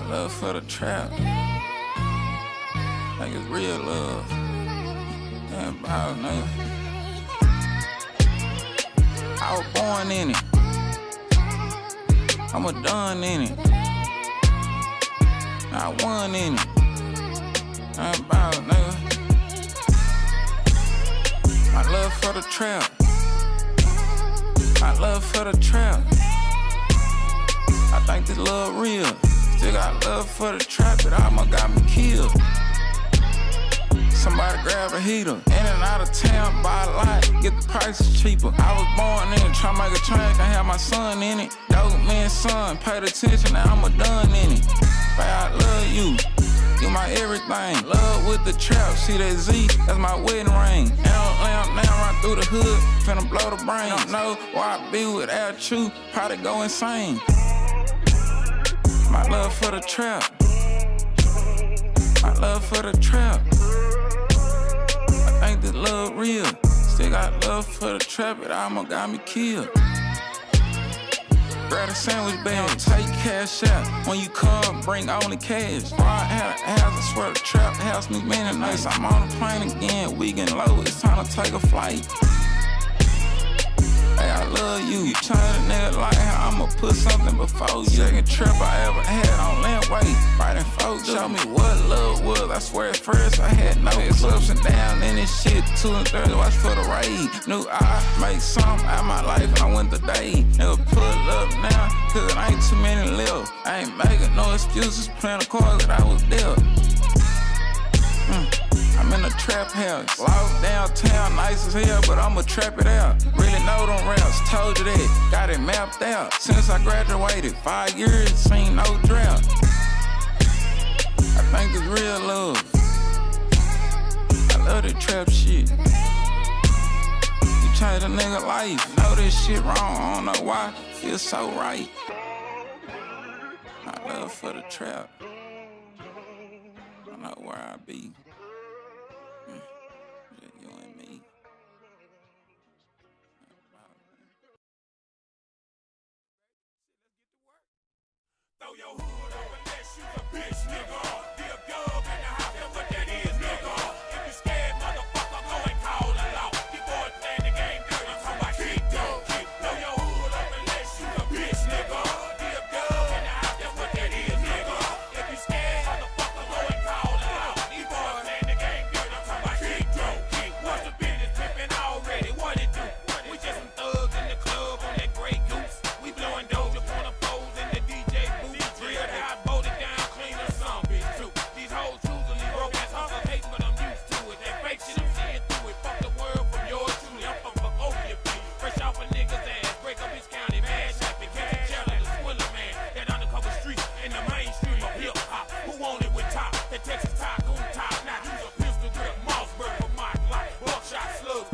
love for the trap. Like it's real love. Damn, about nigga. I was born in it. I'm a done in it. I won in it. Damn, about nigga. My love for the trap. My love for the trap. I think this love real. Still got love for the trap that almost got me killed. Somebody grab a heater. In and out of town, buy a lot, get the prices cheaper. I was born in it, tryna make a change, can have my son in it. Dope man, son, paid attention, now I'm a done in it. But I love you, you my everything. Love with the trap, see that Z, that's my wedding ring. Lamp now run through the hood, finna blow the brain. Don't know where I be without you, probably go insane. My love for the trap. My love for the trap. I think this love real. Still got love for the trap, it almost got me killed. Grab a sandwich bag, take cash out. When you come, bring only cash. Before I had a house, I swear the trap house new many nights. I'm on the plane again, we getting low, it's time to take a flight. Hey, I love you. You change a nigga like how I'ma put something before you. Second trip I ever had on land weight. Right in folks, show me what love was. I swear at first I had no ups and downs in this shit. 2 and 30, watch for the raid. Knew I make something out of my life and I went the day. Never pull up now, cause it ain't too many left. I ain't making no excuses, playing the cards that I was dealt. I'm in a trap house, locked downtown, nice as hell, but I'ma trap it out. Really know them raps, told you that, got it mapped out. Since I graduated, 5 years, seen no drought. I think it's real love. I love that trap shit. You change a nigga life, know this shit wrong, I don't know why, feel so right. My love for the trap. I know where I be. You and me. Throw your hood up unless you a bitch, nigga. Be a dub in the house, that's what that is, nigga. If you scared, motherfucker, go and call the law. These boys playing the game dirty, I'm talking about kick, dog. Throw your hood up unless you a bitch, nigga. Be a dub in the house, that's what that is, nigga. If you scared, motherfucker, go and call the law. These boys playing the game dirty, I'm talking about kick, dog. What's the business pimping already? What it do? We just some thugs in the club on that Grey Goose. We blowing doja on the poles in the DJ booth. Drilled how I bolt it down, clean or some bitch too. These hoes choosily broke ass hustle hate, but I'm used to it. That fake shit, I'm seeing through it. Fuck the world from yours truly. I'm from over your feet. Fresh off a nigga's ass, break up his county, bad happy, catch a jelly, the Swiller man. That undercover street in the mainstream of hip hop. Who want it with top? That Texas tycoon top. Now use a pistol grip, Mossberg for my life. Buckshot slugs,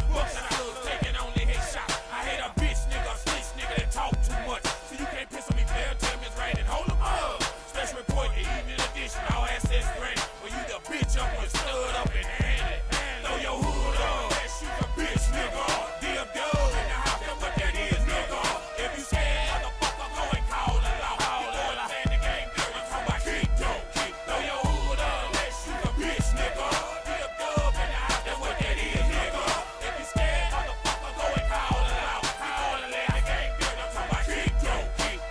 taking only headshots. I hate a bitch nigga, a snitch nigga that talk too much. So you can't piss on me, player. Tell me it's right and hold 'em up. Special report, the evening edition, all assets granted. When you the bitch up and stood up and handed. Throw your hood up, that you a bitch nigga. Deal dub in the house, that's what that is, nigga. If you scared, motherfucker, go and call the law. Boy, I playing the game dirty, I'm talking about kick, dog. Throw your hood up, that you a bitch nigga. Deal dub in the house, that's what that is, nigga. If you scared, motherfucker, go and call the law. Boy, I playing the game dirty, I'm talking about kick, dog.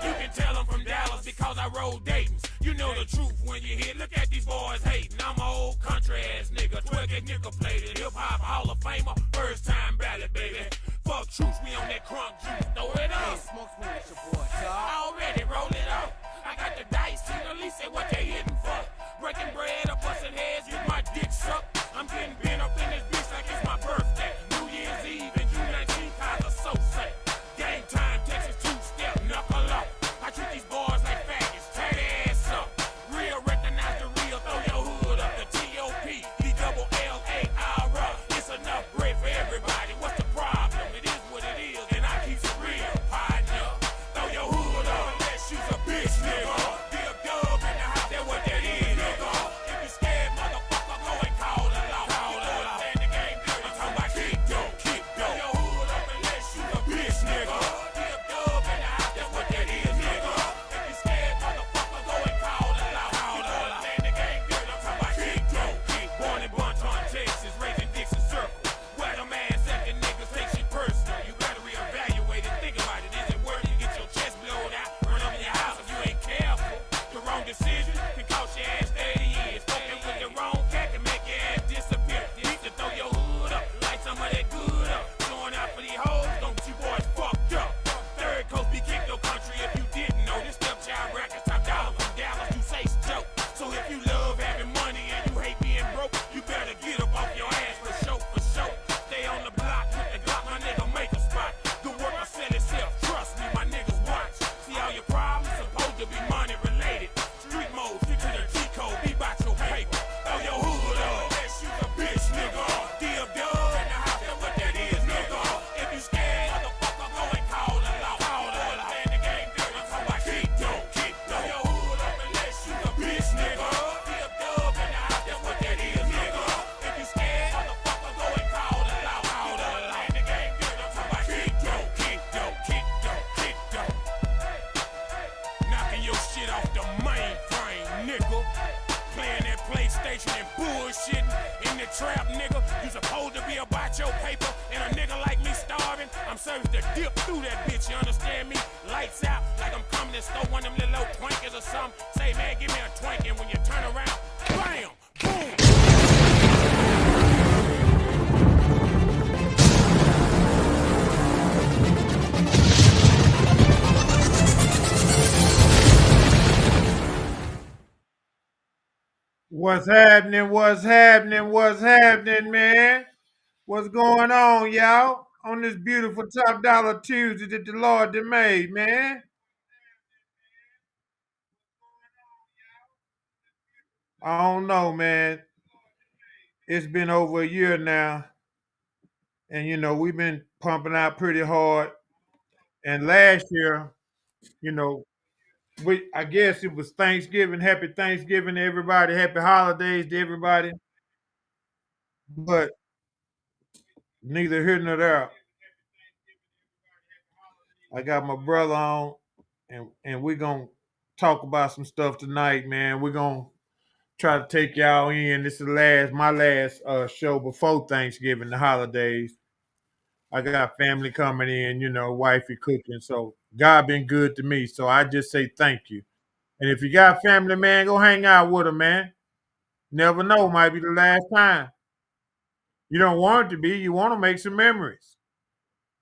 You can tell I'm from Dallas because I roll Dayton's. You know the truth when you hear. Look at these boys hating. I'm an old country ass nigga. Twerking nickel plated. Hip hop Hall of Famer. First time ballot, baby. Fuck truth, we on that crunk juice. Throw it up. Smoke me with your boy, Already roll it up. I got the dice. Tina Lee say what they hitting for. Breaking bread or busting heads. Get my dick sucked. I'm getting bent up in this bitch like it's my birthday. New Year's Eve and June 19th. Cause are so safe. Game time, Texas two-step, knuckle up. I treat these boys like faggots, tear their ass up. Real, recognize the real, throw your hood up. The T.O.P., D-double-L-A-R-A. It's enough bread for everybody. What's the problem? It is what it is, and I keep it real, partner. Throw your hood up unless you's a bitch, get off the mainframe, nigga. Playing that PlayStation and bullshitting in the trap, nigga. You supposed to be about your paper, and a nigga like me starving. I'm supposed to dip through that bitch, you understand me? Lights out, like I'm coming to store one of them little Twinkies or something. Say, man, give me a Twinkie, and when you turn around, bam, boom. What's happening? What's happening? What's happening, man? What's going on, y'all? On this beautiful Top Dollar Tuesday that the Lord done made, man. I don't know, man. It's been over a year now, and we've been pumping out pretty hard. And last year, you know, I guess it was Thanksgiving. Happy Thanksgiving to everybody. Happy holidays to everybody. But neither here nor there. I got my brother on, and we're gonna talk about some stuff tonight, man. We're gonna try to take y'all in. This is my last show before Thanksgiving, the holidays. I got family coming in, wifey cooking. So God been good to me. So I just say thank you. And if you got family, man, go hang out with them, man. Never know, might be the last time. You don't want it to be. You want to make some memories.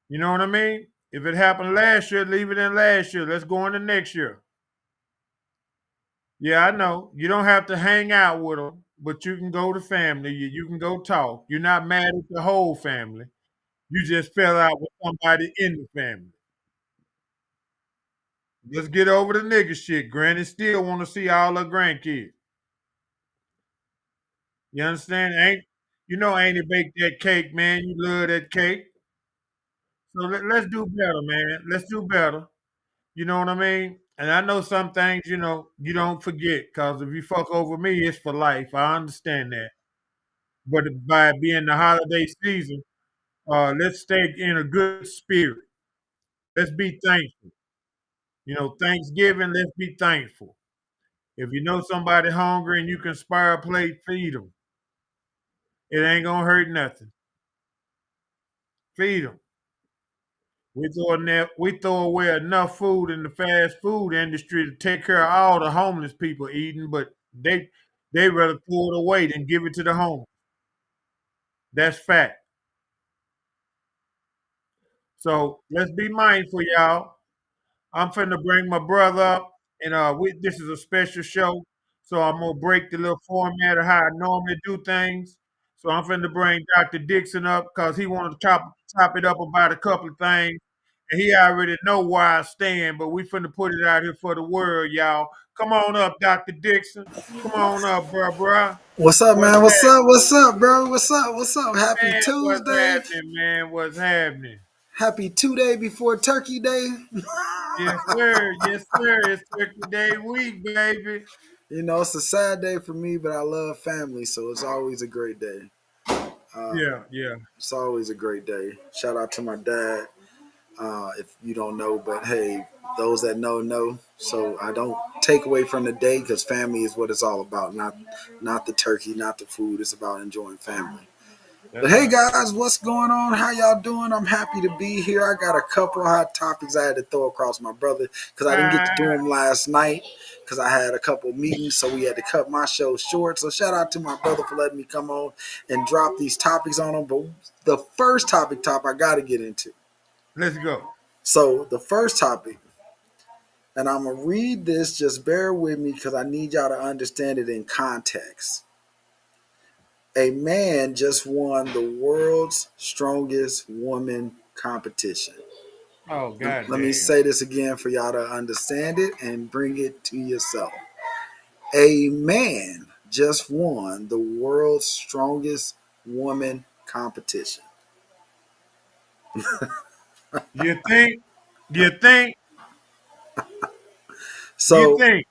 You know what I mean? If it happened last year, leave it in last year. Let's go into next year. Yeah, I know. You don't have to hang out with them, but you can go to family. You can go talk. You're not mad at the whole family. You just fell out with somebody in the family. Let's get over the nigga shit. Granny still want to see all her grandkids. You understand? Ain't it baked that cake, man? You love that cake. So let's do better, man. Let's do better. You know what I mean? And I know some things, you don't forget because if you fuck over me, it's for life. I understand that. But by being the holiday season, let's stay in a good spirit. Let's be thankful. Thanksgiving, let's be thankful. If you know somebody hungry and you can spare a plate, feed them. It ain't gonna hurt nothing. Feed them. We throw away enough food in the fast food industry to take care of all the homeless people eating, but they rather throw it away than give it to the homeless. That's fact. So let's be mindful, y'all. I'm finna bring my brother up, and this is a special show, so I'm gonna break the little format of how I normally do things. So I'm finna bring Dr. Dixon up because he wanted to chop it up about a couple of things, and he already know where I stand. But we finna put it out here for the world, y'all. Come on up, Dr. Dixon. Come on up, bruh. What's up, What's man? What's happening, up? What's up, bro? What's up? What's up? Happy man? What's Tuesday. happening, man? What's happening? Happy 2 day before Turkey Day. Yes, sir. Yes, sir. It's Turkey Day week, baby. It's a sad day for me, but I love family, so it's always a great day. Yeah, yeah. It's always a great day. Shout out to my dad. If you don't know, but hey, those that know. So I don't take away from the day because family is what it's all about. Not the turkey, not the food. It's about enjoying family. But That's hey right. guys, what's going on? How y'all doing? I'm happy to be here. I got a couple of hot topics I had to throw across my brother because I didn't get to do Ah, them last night because I had a couple of meetings, so we had to cut my show short. So shout out to my brother for letting me come on and drop these topics on him. But the first topic I got to get into. let's go. So the first topic, and I'm gonna read this. Just bear with me because I need y'all to understand it in context. A man just won the world's strongest woman competition. Oh, Let me goddamn. say this again for y'all to understand it and bring it to yourself. A man just won the world's strongest woman competition. You think? You think? You So think?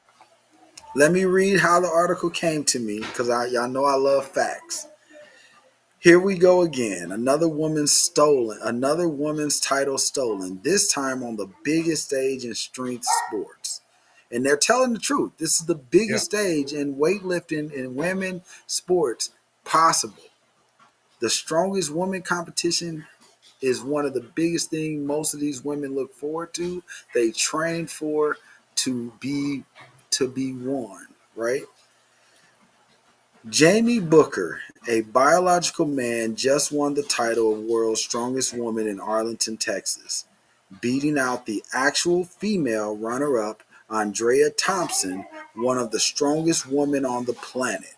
let me read how the article came to me because y'all know I love facts. Here we go again. Another woman's title stolen, this time on the biggest stage in strength sports. And they're telling the truth. This is the Yeah. biggest stage in weightlifting in women sports possible. The strongest woman competition is one of the biggest things most of these women look forward to. They train for to be won, right? Jamie Booker, a biological man, just won the title of world's strongest woman in Arlington, Texas, beating out the actual female runner-up, Andrea Thompson, one of the strongest women on the planet.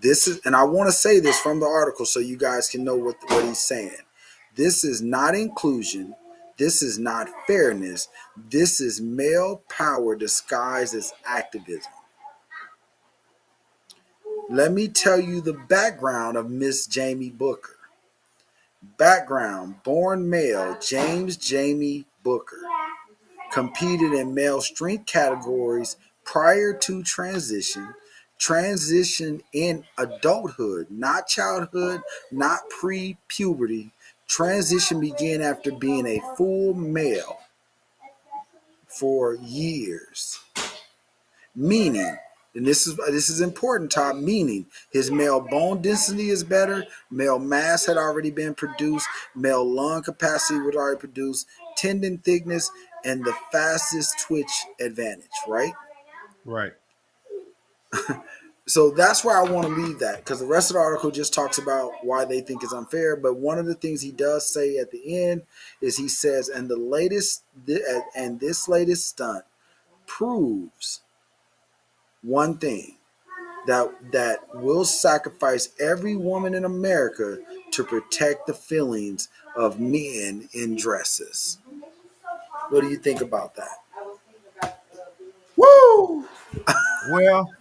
This is, and I want to say this from the article so you guys can know what he's saying. This is not inclusion. This is not fairness. This is male power disguised as activism. Let me tell you the background of Miss Jamie Booker. Background: born male, James Jamie Booker competed in male strength categories prior to transition. Transition in adulthood, not childhood, not pre-puberty. Transition began after being a full male for years. Meaning, and this is important, Todd. Meaning, his male bone density is better. Male mass had already been produced. Male lung capacity was already produced. Tendon thickness and the fastest twitch advantage. Right. Right. So that's where I want to leave that, because the rest of the article just talks about why they think it's unfair. But one of the things he does say at the end is he says, and this latest stunt proves one thing, that will sacrifice every woman in America to protect the feelings of men in dresses. What do you think about that? Woo! Well,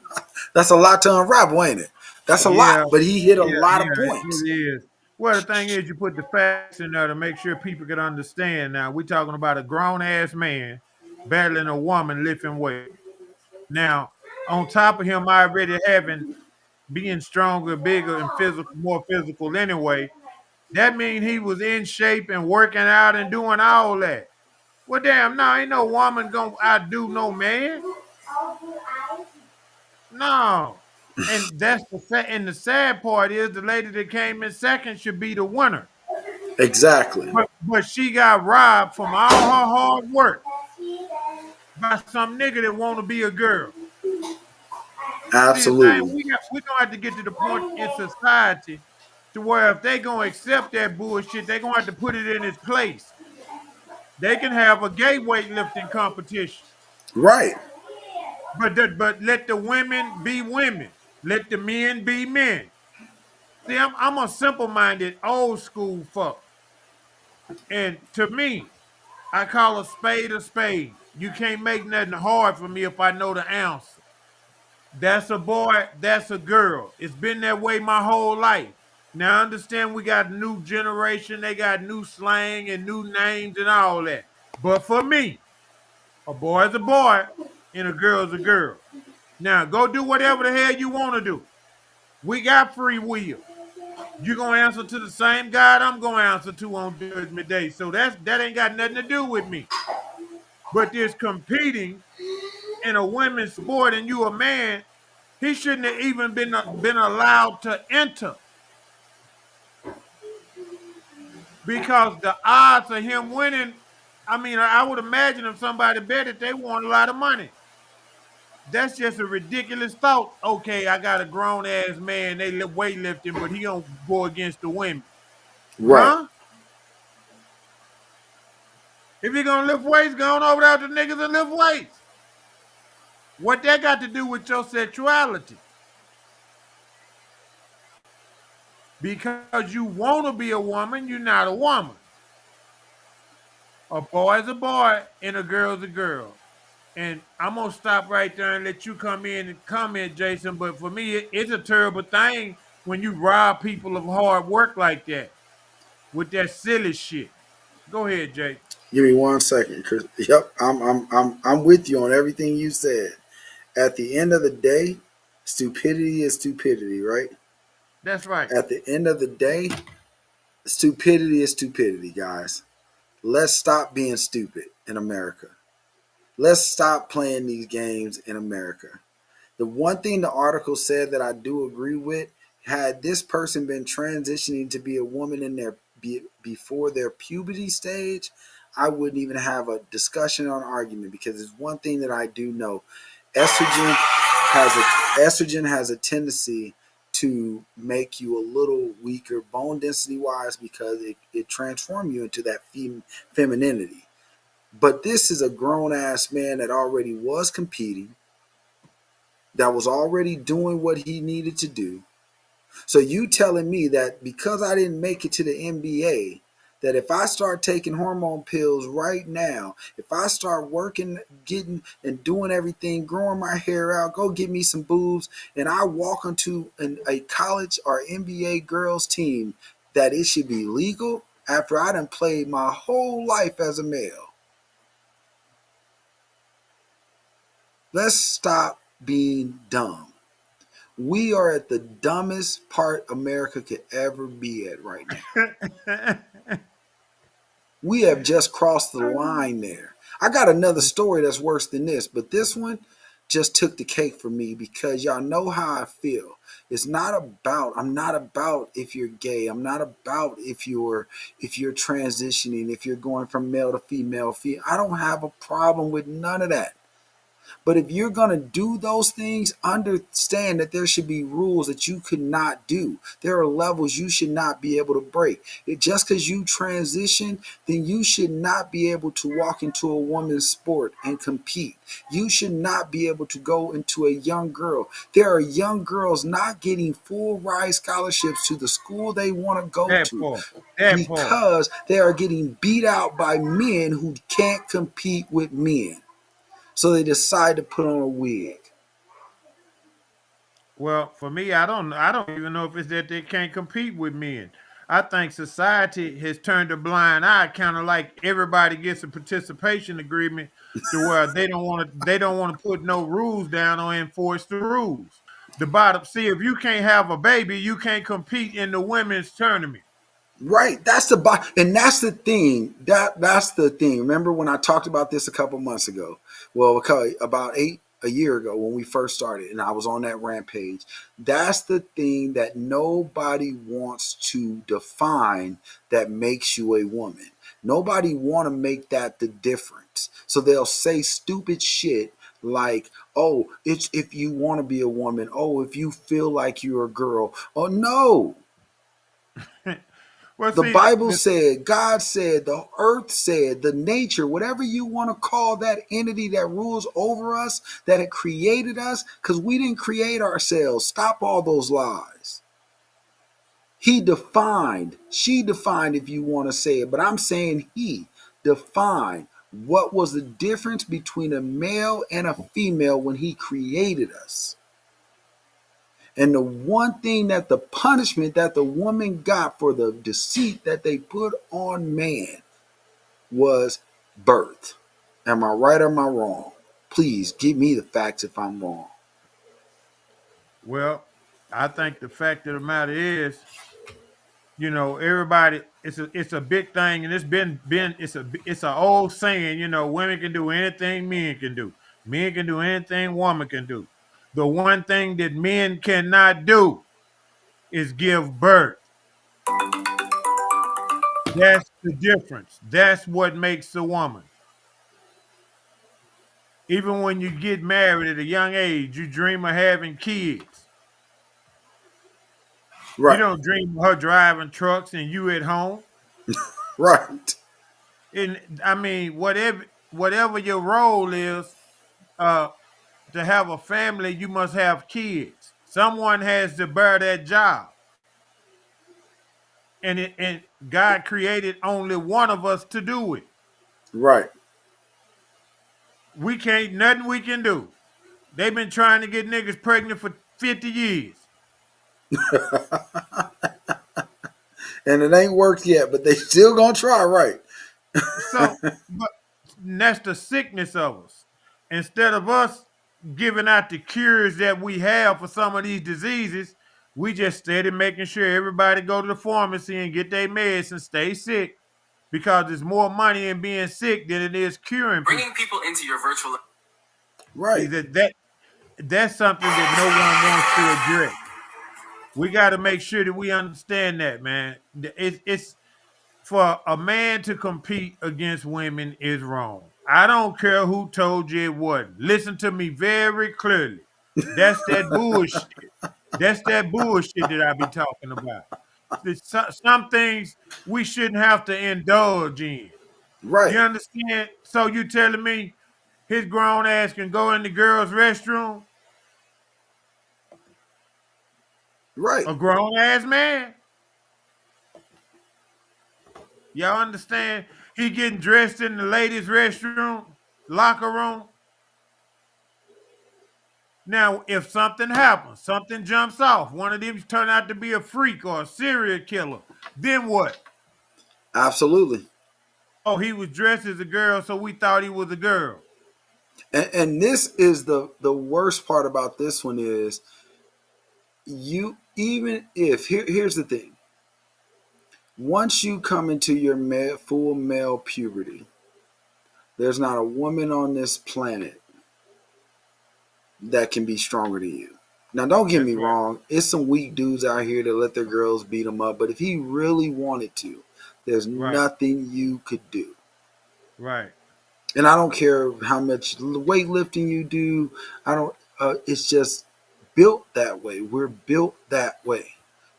That's a lot to unravel, ain't it? That's a lot, yeah, but he hit a yeah, lot of yeah, points. it is. Well, the thing is, you put the facts in there to make sure people can understand. Now, we're talking about a grown ass man battling a woman lifting weight. Now, on top of him already having being stronger, bigger, and physical, more physical anyway, that means he was in shape and working out and doing all that. Well, damn, no, ain't no woman gonna outdo no man. No. And and the sad part is the lady that came in second should be the winner. Exactly. But she got robbed from all her hard work by some nigga that want to be a girl. See, the thing Absolutely. we gonna have to get to the point in society to where if they gonna accept that bullshit, they gonna have to put it in its place. They can have a gay weightlifting competition, Right. but let the women be women, let the men be men. See, I'm a simple-minded, old school fuck, and to me, I call a spade a spade. You can't make nothing hard for me if I know the answer. That's a boy, that's a girl. It's been that way my whole life. Now I understand we got new generation, they got new slang and new names and all that. But for me, a boy is a boy and a girl is a girl. Now go do whatever the hell you want to do. We got free will. You're gonna answer to the same God I'm gonna answer to on Judgment Day. So that ain't got nothing to do with me. But there's competing in a women's sport and you a man, he shouldn't have even been allowed to enter because the odds of him winning, I mean, I would imagine if somebody bet it, they want a lot of money. That's just a ridiculous thought. Okay, I got a grown ass man, they weightlifting, but he don't go against the women. Right. Bruh, if you're gonna lift weights, go on over there to niggas and lift weights. What that got to do with your sexuality? Because you want to be a woman, you're not a woman. A boy is a boy and a girl is a girl. And I'm gonna stop right there and let you come in and comment, Jason. But for me, it's a terrible thing when you rob people of hard work like that with that silly shit. Go ahead, Jay. Give me 1 second, Chris. Yep, I'm with you on everything you said. At the end of the day, stupidity is stupidity, right? That's right. At the end of the day, stupidity is stupidity, guys. Let's stop being stupid in America. Let's stop playing these games in America. The one thing the article said that I do agree with, had this person been transitioning to be a woman in their before their puberty stage, I wouldn't even have a discussion or an argument, because it's one thing that I do know. Estrogen has a tendency to make you a little weaker bone density wise, because it transforms you into that femininity. But this is a grown ass man that already was competing, that was already doing what he needed to do. So you telling me that because I didn't make it to the NBA, that if I start taking hormone pills right now, if I start working, getting and doing everything, growing my hair out, go get me some boobs, and I walk onto a college or NBA girls team, that it should be legal after I done played my whole life as a male? Let's stop being dumb. We are at the dumbest part America could ever be at right now. We have just crossed the line there. I got another story that's worse than this, but this one just took the cake for me, because y'all know how I feel. I'm not about if you're gay. I'm not about if you're transitioning, if you're going from male to female. I don't have a problem with none of that. But if you're going to do those things, understand that there should be rules that you could not do. There are levels you should not be able to break. Just because you transition, then you should not be able to walk into a woman's sport and compete. You should not be able to go into a young girl. There are young girls not getting full ride scholarships to the school they want to go That to, part. That part. because they are getting beat out by men who can't compete with men. So they decide to put on a wig. Well, for me, I don't even know if it's that they can't compete with men. I think society has turned a blind eye, kind of like everybody gets a participation agreement to where they don't want to put no rules down or enforce the rules. The bottom see, if you can't have a baby, you can't compete in the women's tournament. Right. And that's the thing. That's the thing. Remember when I talked about this a couple months ago? Well, okay, about a year ago when we first started, and I was on that rampage. That's the thing that nobody wants to define, that makes you a woman. Nobody want to make that the difference. So they'll say stupid shit like, "Oh, it's if you want to be a woman. Oh, if you feel like you're a girl." Oh no. Well, The see, Bible said, God said, the earth said, the nature, whatever you want to call that entity that rules over us, that it created us, because we didn't create ourselves. Stop all those lies. He defined, she defined, if you want to say it, but I'm saying he defined what was the difference between a male and a female when he created us. And the one thing, that the punishment that the woman got for the deceit that they put on man was birth. Am I right or am I wrong? Please give me the facts if I'm wrong. well, I think the fact of the matter is, everybody, it's a big thing, and it's a old saying, women can do anything men can do. Men can do anything woman can do. The one thing that men cannot do is give birth. That's the difference. That's what makes a woman. Even when you get married at a young age, you dream of having kids. You Right, don't dream of her driving trucks and you at home. right, And I mean, whatever your role is, uh, to have a family, you must have kids. Someone has to bear that job. And God created only one of us to do it. right. We can't nothing we can do. They've been trying to get niggas pregnant for 50 years. And it ain't worked yet, but they still gonna try, right? So, but that's the sickness of us. Instead of us giving out the cures that we have for some of these diseases, we just steady making sure everybody go to the pharmacy and get their meds and stay sick. because there's more money in being sick than it is curing people. Bringing people into your virtual. See Right. that's something that no one wants to address. We got to make sure that we understand that, man. It's for a man to compete against women is wrong. I don't care who told you it wasn't. Listen to me very clearly. That's that bullshit. That's that bullshit that I be talking about. Some things we shouldn't have to indulge in. You Right. understand? So you telling me his grown ass can go in the girls' restroom? Right. A grown ass man? Y'all understand? He getting dressed in the ladies' restroom, locker room. Now, if something happens, something jumps off, one of them turn out to be a freak or a serial killer, then what? Absolutely. Oh, he was dressed as a girl, so we thought he was a girl. And this is the worst part about this one is you even if here's the thing. Once you come into your full male puberty, there's not a woman on this planet that can be stronger than you. Now, don't get That's me right. wrong. It's some weak dudes out here that let their girls beat them up. But if he really wanted to, there's Right. nothing you could do. Right. And I don't care how much weightlifting you do. I don't. It's just built that way. We're built that way.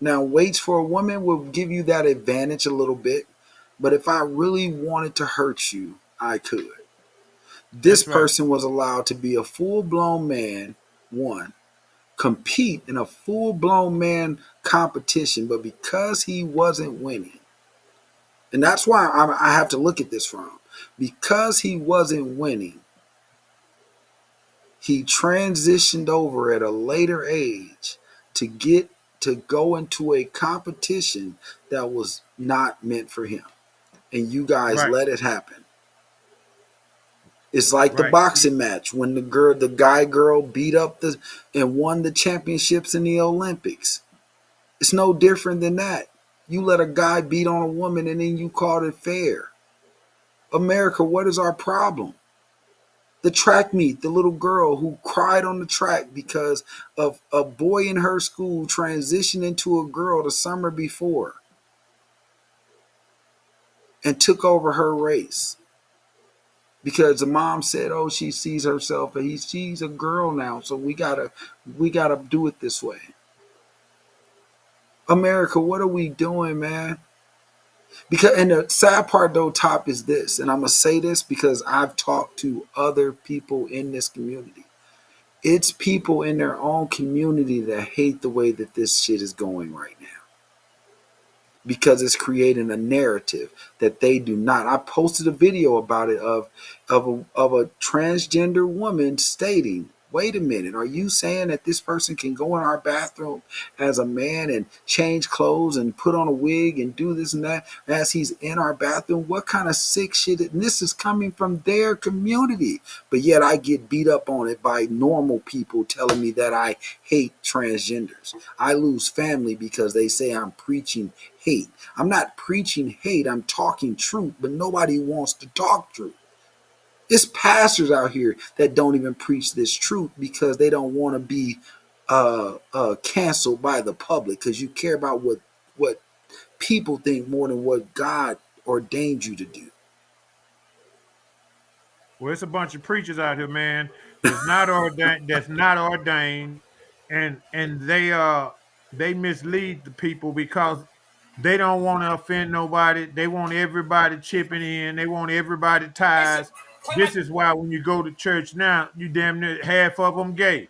Now, weights for a woman will give you that advantage a little bit. But if I really wanted to hurt you, I could. This That's right. person was allowed to be a full blown man, one, compete in a full blown man competition, but because he wasn't winning, and that's why I have to look at this from, because he wasn't winning, he transitioned over at a later age to get to go into a competition that was not meant for him. And you guys Right. let it happen. It's like the Right. boxing match when the guy girl beat up and won the championships in the Olympics. It's no different than that. You let a guy beat on a woman and then you called it fair. America, what is our problem? The track meet, the little girl who cried on the track because of a boy in her school transitioned into a girl the summer before and took over her race because the mom said, "Oh, she sees herself, and she's a girl now, so we gotta do it this way." America, what are we doing, man? Because and the sad part though, Top, is this, and I'm gonna say this because I've talked to other people in this community. It's people in their own community that hate the way that this shit is going right now because it's creating a narrative that they do not. I posted a video about it of a transgender woman stating, "Wait a minute, are you saying that this person can go in our bathroom as a man and change clothes and put on a wig and do this and that as he's in our bathroom? What kind of sick shit?" And this is coming from their community, but yet I get beat up on it by normal people telling me that I hate transgenders. I lose family because they say I'm preaching hate. I'm not preaching hate, I'm talking truth, but nobody wants to talk truth. It's pastors out here that don't even preach this truth because they don't want to be canceled by the public because you care about what people think more than what God ordained you to do. Well, it's a bunch of preachers out here, man. That's not ordained. That's not ordained, and they mislead the people because they don't want to offend nobody. They want everybody chipping in. They want everybody ties. This is why when you go to church now, you damn near half of them gay.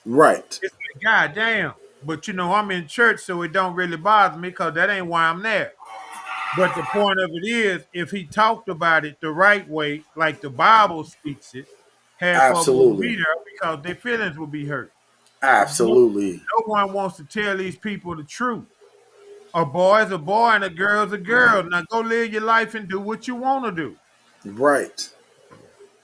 Right. It's like, God damn. But I'm in church, so it don't really bother me because that ain't why I'm there. But the point of it is, if he talked about it the right way, like the Bible speaks it, half of them will be Absolutely. there because their feelings will be hurt. No, Absolutely. no one wants to tell these people the truth. A boy's a boy and a girl's a girl. Now go live your life and do what you want to do. Right.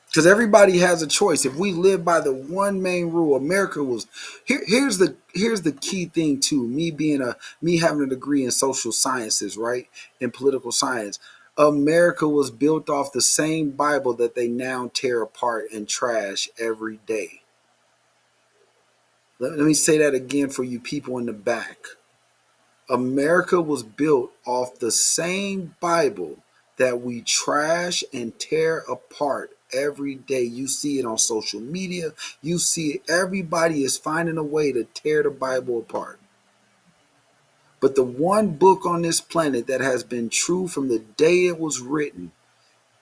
Because everybody has a choice. If we live by the one main rule, America was here's the key thing too. Me having a degree in social sciences, right, in political science. America was built off the same Bible that they now tear apart and trash every day. Let me say that again for you people in the back. America was built off the same Bible that we trash and tear apart every day. You see it on social media. You see it. Everybody is finding a way to tear the Bible apart. But the one book on this planet that has been true from the day it was written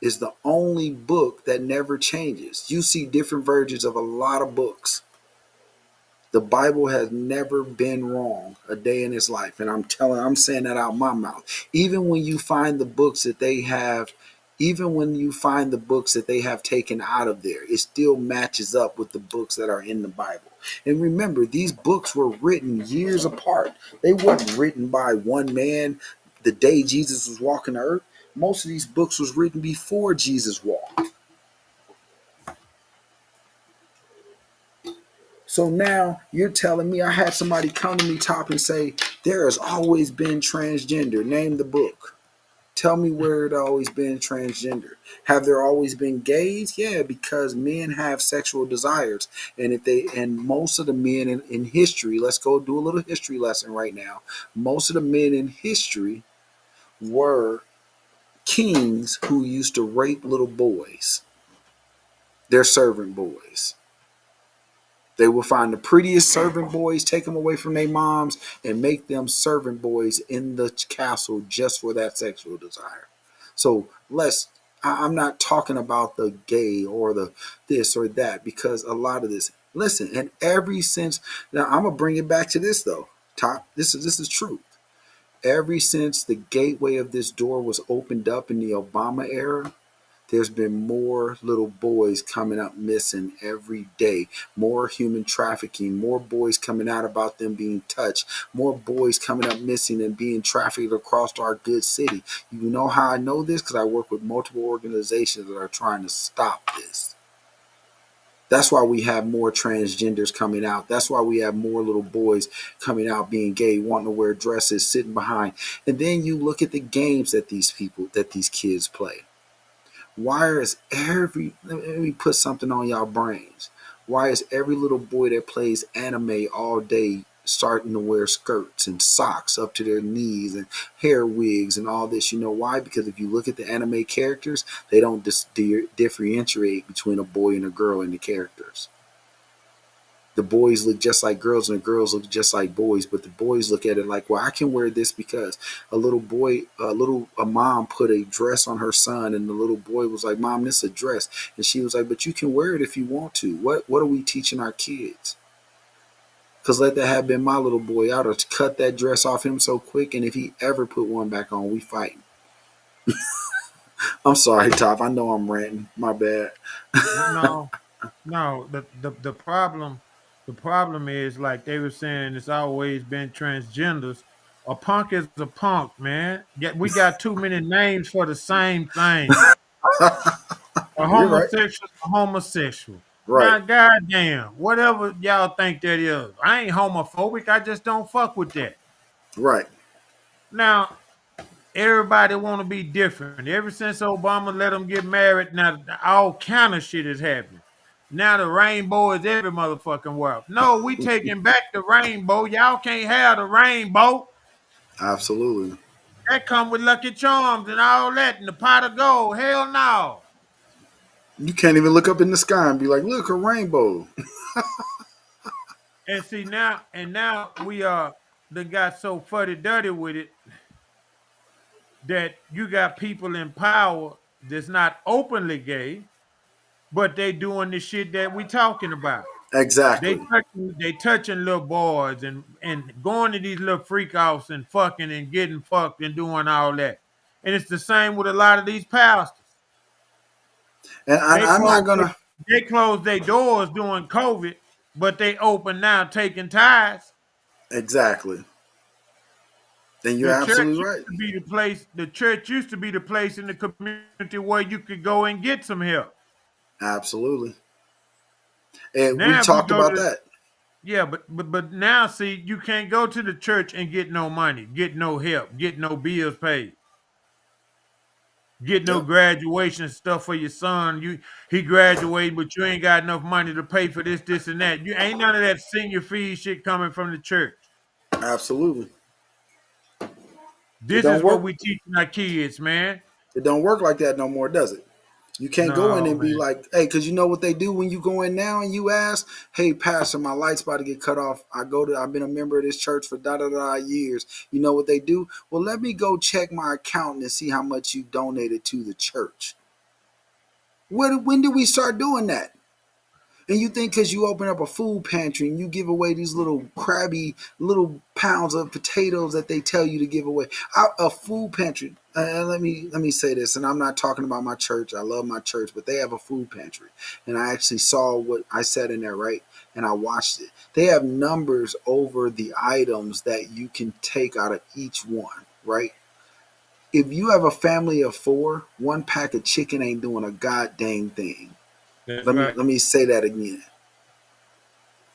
is the only book that never changes. You see different versions of a lot of books. The Bible has never been wrong a day in its life. And I'm saying that out my mouth. Even when you find the books that they have, even when you find the books that they have taken out of there, it still matches up with the books that are in the Bible. And remember, these books were written years apart. They weren't written by one man the day Jesus was walking the earth. Most of these books was written before Jesus walked. So now you're telling me I had somebody come to me top and say, there has always been transgender. Name the book. Tell me where it always been transgender. Have there always been gays? Yeah, because men have sexual desires. And most of the men in history, let's go do a little history lesson right now. Most of the men in history were kings who used to rape little boys, their servant boys. They will find the prettiest servant boys, take them away from their moms, and make them servant boys in the castle just for that sexual desire. So I'm not talking about the gay or the this or that, because a lot of this, listen, and every since, now I'm gonna bring it back to this though. Top, this is truth. Ever since the gateway of this door was opened up in the Obama era, there's been more little boys coming up missing every day, more human trafficking, more boys coming out about them being touched, more boys coming up missing and being trafficked across our good city. You know how I know this? Because I work with multiple organizations that are trying to stop this. That's why we have more transgenders coming out. That's why we have more little boys coming out being gay, wanting to wear dresses, sitting behind. And then you look at the games that these kids play. Why is let me put something on y'all brains. Why is every little boy that plays anime all day starting to wear skirts and socks up to their knees and hair wigs and all this? You know why? Because if you look at the anime characters, they don't differentiate between a boy and a girl in the characters. The boys look just like girls and the girls look just like boys, but the boys look at it like, well, I can wear this because a mom put a dress on her son, and the little boy was like, Mom, this is a dress. And she was like, but you can wear it if you want to. What are we teaching our kids? Because let that have been my little boy, I'd have cut that dress off him so quick, and if he ever put one back on, we fighting. I'm sorry, Top. I know I'm ranting. My bad. No, no. The problem is, like they were saying, it's always been transgenders. A punk is a punk, man. Yet we got too many names for the same thing. A You're right. homosexual is a homosexual. Right. Now, goddamn, whatever y'all think that is, I ain't homophobic. I just don't fuck with that. Right. Now, everybody want to be different. Ever since Obama let them get married, now all kind of shit is happening. Now the rainbow is every motherfucking world. No, we taking back the rainbow. Y'all can't have the rainbow. Absolutely. That come with Lucky Charms and all that and the pot of gold. Hell no. You can't even look up in the sky and be like, look, a rainbow. And see now we done got so fuddy duddy with it that you got people in power that's not openly gay, but they doing the shit that we talking about. They Exactly. touching little boys and going to these little freak offs and fucking and getting fucked and doing all that. And it's the same with a lot of these pastors. And They I'm not close they, gonna they close their doors during COVID, but they open now taking tithes. exactly. And you're The church absolutely used right. to be the place. The church used to be the place in the community where you could go and get some help. Absolutely. And we Now, if you talked go about to that. yeah, but now see, you can't go to the church and get no money, get no help, get no bills paid. Get no Yep. graduation stuff for your son. He graduated, but you ain't got enough money to pay for this, this, and that. You ain't none of that senior fee shit coming from the church. Absolutely. It This don't is what work. we teaching our kids, man. It don't work like that no more, does it? You can't go in No, and be man. like, hey, because you know what they do when you go in now and you ask, hey, Pastor, my light's about to get cut off. I've been a member of this church for da da da years. You know what they do? Well, let me go check my accountant and see how much you donated to the church. When did we start doing that? And you think because you open up a food pantry and you give away these little crabby little pounds of potatoes that they tell you to give away, a food pantry. Let me say this, and I'm not talking about my church. I love my church, but they have a food pantry, and I actually saw what I said in there, right? And I watched it. They have numbers over the items that you can take out of each one, right? If you have a family of four, one pack of chicken ain't doing a goddamn thing. That's Let me right. let me say that again.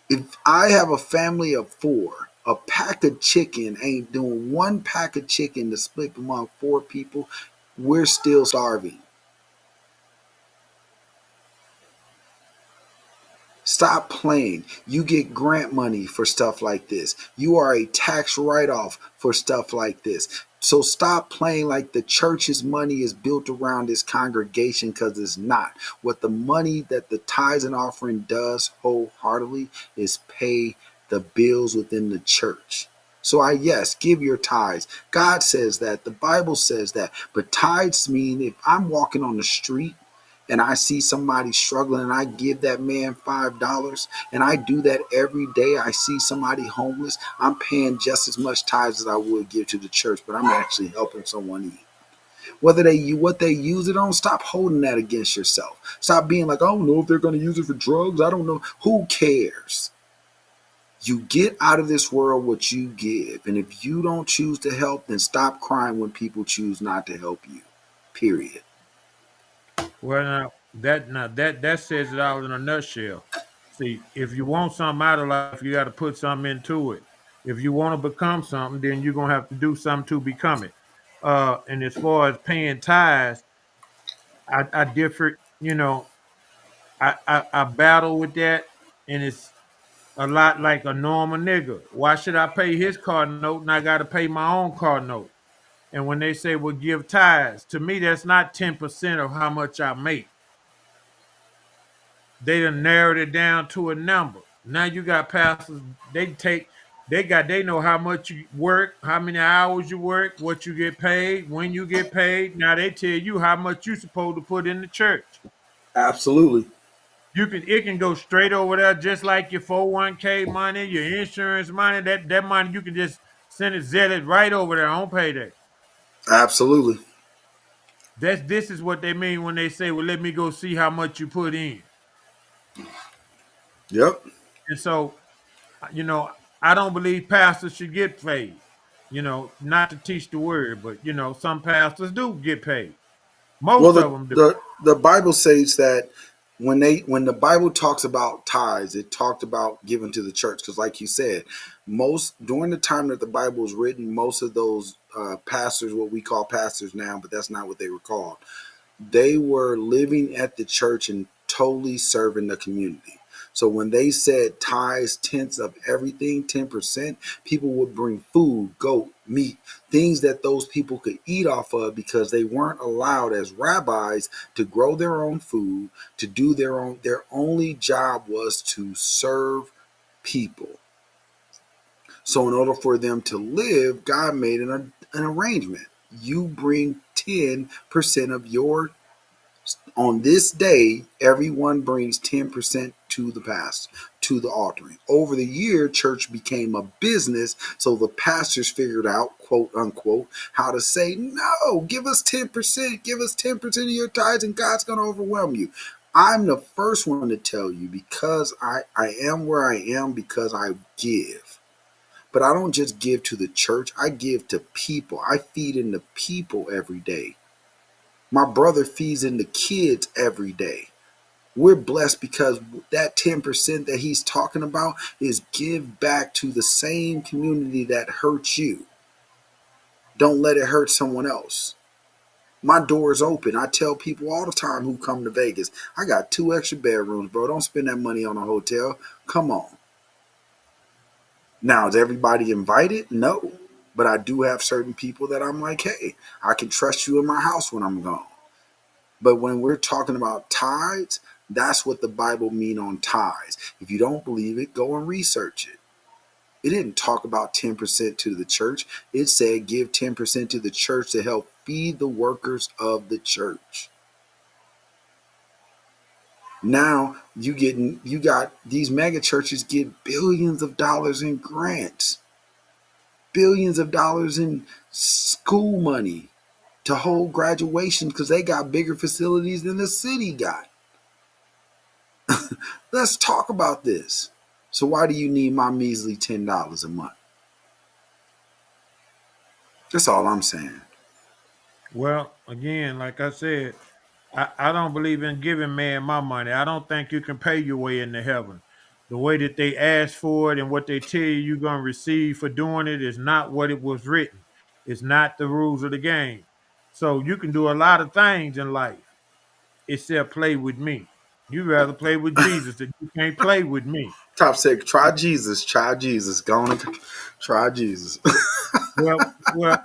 If I have a family of four, a pack of chicken ain't doing one pack of chicken to split among four people. We're still starving. Stop playing. You get grant money for stuff like this. You are a tax write off for stuff like this. So stop playing like the church's money is built around this congregation because it's not. What the money that the tithes and offering does wholeheartedly is pay the bills within the church. So yes, give your tithes. God says that. The Bible says that. But tithes mean if I'm walking on the street and I see somebody struggling and I give that man $5 and I do that every day, I see somebody homeless, I'm paying just as much tithes as I would give to the church, but I'm actually helping someone eat. Whether what they use it on, stop holding that against yourself. Stop being like, I don't know if they're going to use it for drugs. I don't know. Who cares? You get out of this world what you give. And if you don't choose to help, then stop crying when people choose not to help you. Period. Well, now that says it all in a nutshell. See, if you want something out of life, you got to put something into it. If you want to become something, then you're gonna have to do something to become it. And as far as paying tithes, I differ. I battle with that, and it's a lot like a normal nigga. Why should I pay his car note and I got to pay my own car note? And when they say, well, give tithes, to me, that's not 10% of how much I make. They done narrowed it down to a number. Now you got pastors, they know how much you work, how many hours you work, what you get paid, when you get paid. Now they tell you how much you supposed to put in the church. Absolutely. It can go straight over there just like your 401k money, your insurance money. That money you can just send it zealot right over there on payday. Absolutely. This is what they mean when they say, well, let me go see how much you put in. Yep. And so, you know, I don't believe pastors should get paid. Not to teach the word, but some pastors do get paid. Well, Most of the them do. the the Bible says that when the Bible talks about tithes, it talked about giving to the church because, like you said, most during the time that the Bible was written, most of those pastors, what we call pastors now, but that's not what they were called, they were living at the church and totally serving the community. So when they said tithes, tenths of everything, 10%, people would bring food, goat, meat, things that those people could eat off of because they weren't allowed as rabbis to grow their own food, to do their only job was to serve people. So in order for them to live, God made an arrangement. You bring 10% of your on this day, everyone brings 10% to the pastor, to the altering. Over the year, church became a business, so the pastors figured out, quote unquote, how to say, no, give us 10%, give us 10% of your tithes, and God's going to overwhelm you. I'm the first one to tell you because I am where I am because I give. But I don't just give to the church, I give to people. I feed into people every day. My brother feeds into kids every day. We're blessed because that 10% that he's talking about is give back to the same community that hurts you. Don't let it hurt someone else. My door is open. I tell people all the time who come to Vegas, I got 2 extra bedrooms, bro. Don't spend that money on a hotel. Come on. Now, is everybody invited? No. But I do have certain people that I'm like, hey, I can trust you in my house when I'm gone. But when we're talking about tithes, that's what the Bible mean on tithes. If you don't believe it, go and research it. It didn't talk about 10% to the church. It said give 10% to the church to help feed the workers of the church. Now you got these mega churches get billions of dollars in grants, billions of dollars in school money to hold graduations because they got bigger facilities than the city got. Let's talk about this. So why do you need my measly $10 a month? That's all I'm saying. Well, again, like I said, I don't believe in giving man my money. I don't think you can pay your way into heaven. The way that they ask for it and what they tell you you're going to receive for doing it is not what it was written. It's not the rules of the game. So you can do a lot of things in life except play with me. You rather play with Jesus than you can't play with me. Top said, try Jesus, try Jesus. Go on and try Jesus. Well,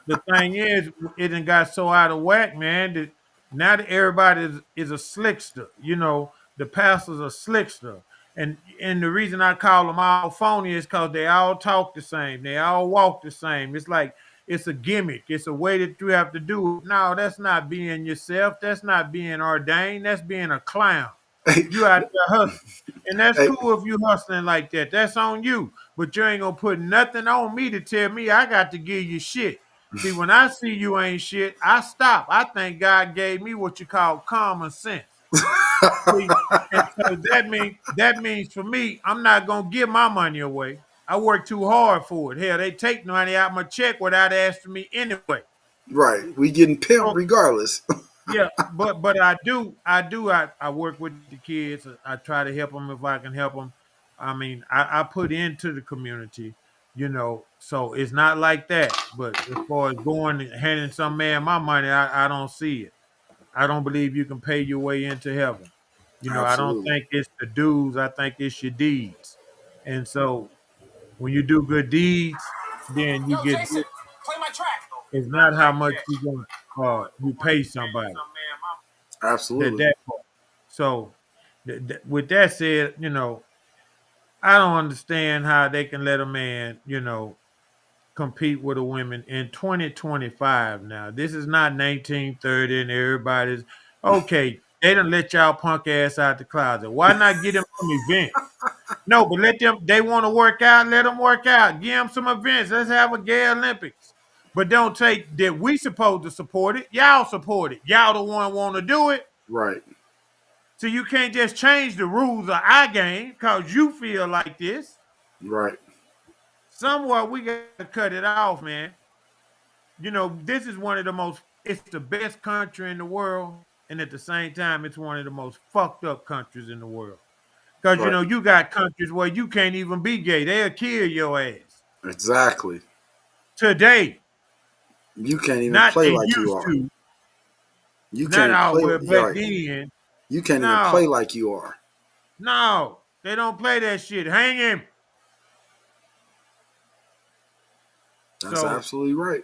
the thing is, it done got so out of whack, man, that now that everybody is a slickster. You know, the pastors are slickster. And the reason I call them all phony is because they all talk the same. They all walk the same. It's like it's a gimmick. It's a way that you have to do it. No, that's not being yourself. That's not being ordained. That's being a clown. hey, You out there hustling. And that's hey, cool if you hustling like that. That's on you. But you ain't gonna put nothing on me to tell me I got to give you shit. See, when I see you ain't shit, I stop. I think God gave me what you call common sense. See, and so that means for me, I'm not gonna give my money away. I work too hard for it. Hell, they take money out my check without asking me anyway. right. We getting pimped So regardless. yeah, but I work with the kids. I try to help them if I can help them. I mean, I put into the community, so it's not like that. But as far as going and handing some man my money, I don't see it. I don't believe you can pay your way into heaven. I don't Absolutely. think it's the dues. I think it's your deeds. And so when you do good deeds, then you Yo, get. Jason, play my track. It's not how much you pay somebody. that Absolutely. that part. So, with that said, I don't understand how they can let a man, compete with a woman in 2025. Now, this is not 1930, and everybody's okay. They done let y'all punk ass out the closet. Why not get them some events? No, but let them. They want to work out. Let them work out. Give them some events. Let's have a gay Olympics. But don't take that we supposed to support it. Y'all support it. Y'all the one want to do it. Right. So you can't just change the rules of our game because you feel like this. Right. Somewhere we got to cut it off, man. This is one of the it's the best country in the world. And at the same time, it's one of the most fucked up countries in the world. Because, Right. you got countries where you can't even be gay. They'll kill your ass. Exactly. Today, You can't even not play they like you used are. to, You not can't all play well back right. then. You can't even No, play like you are. no, they don't play that shit. Hang him. That's So, absolutely right.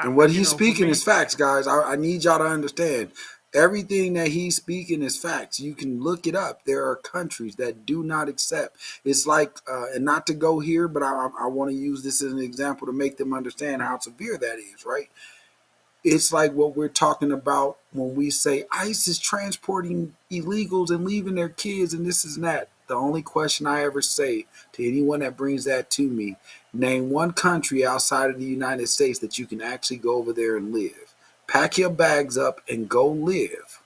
And I what he's for speaking me, is facts, guys. I need y'all to understand. Everything that he's speaking is facts. You can look it up. There are countries that do not accept. It's like, and not to go here, but I want to use this as an example to make them understand how severe that is, right? It's like what we're talking about when we say ICE is transporting illegals and leaving their kids and this is that. The only question I ever say to anyone that brings that to me, name one country outside of the United States that you can actually go over there and live. Pack your bags up and go live.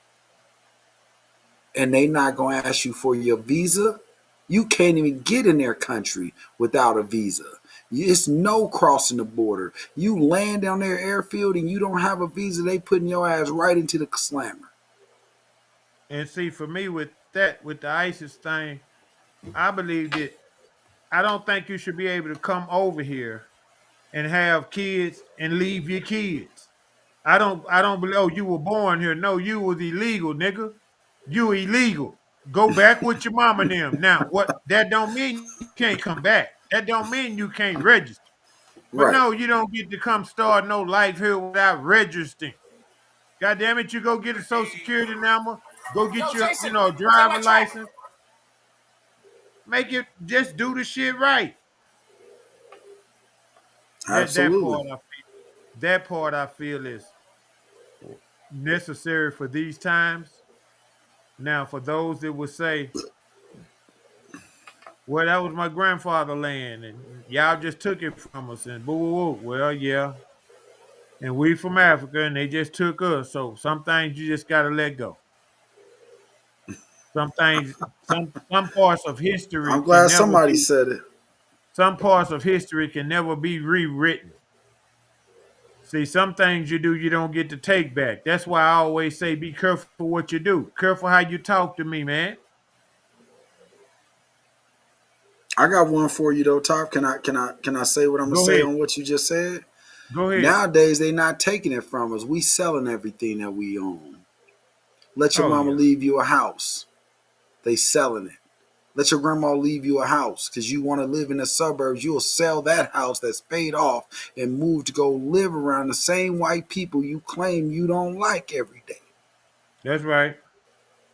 And they not going to ask you for your visa. You can't even get in their country without a visa. It's no crossing the border. You land on their airfield and you don't have a visa, they putting your ass right into the slammer. and see, for me with the ISIS thing, I believe that I don't think you should be able to come over here and have kids and leave your kids. I don't believe. Oh, you were born here. No, you was illegal, nigga. You illegal. Go back with your mama and them. Now, what? That don't mean you can't come back. That don't mean you can't register. But Right. no, you don't get to come start no life here without registering. God damn it, you go get a social security number, go get your, driver license. Make it just do the shit right. That Absolutely. part I feel is necessary for these times. Now, for those that would say, well, that was my grandfather land, and y'all just took it from us, and boo, boo, boo. Well, yeah, and we from Africa, and they just took us. So some things you just gotta let go. Some things, some parts of history I'm can glad never somebody be. said it. Some parts of history can never be rewritten. See, some things you do, you don't get to take back. That's why I always say, be careful what you do. Careful how you talk to me, man. I got one for you though, Top. Can I say what I'm gonna Go say ahead. on what you just said? Go ahead. Nowadays they not taking it from us. We selling everything that we own. Let your Oh mama yeah. leave you a house. They selling it. Let your grandma leave you a house because you want to live in the suburbs. You'll sell that house that's paid off and move to go live around the same white people you claim you don't like every day. That's right.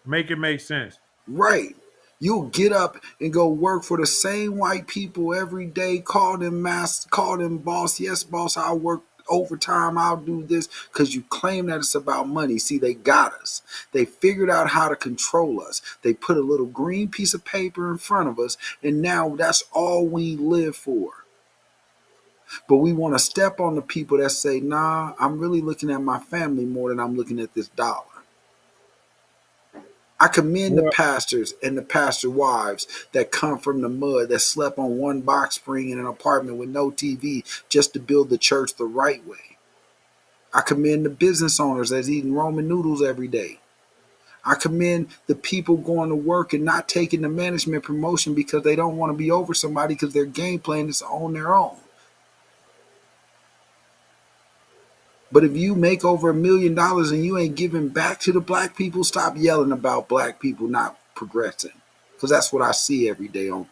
Make it make sense. Right. You'll get up and go work for the same white people every day, call them master, call them boss. Yes, boss, I'll work overtime, I'll do this, because you claim that it's about money. See, they got us. They figured out how to control us. They put a little green piece of paper in front of us, and now that's all we live for. But we want to step on the people that say, nah, I'm really looking at my family more than I'm looking at this dollar. I commend the Well, pastors and the pastor wives that come from the mud, that slept on one box spring in an apartment with no TV just to build the church the right way. I commend the business owners that's eating ramen noodles every day. I commend the people going to work and not taking the management promotion because they don't want to be over somebody because their game plan is to own their own. But if you make over $1 million and you ain't giving back to the black people, stop yelling about black people not progressing. Because that's what I see every day on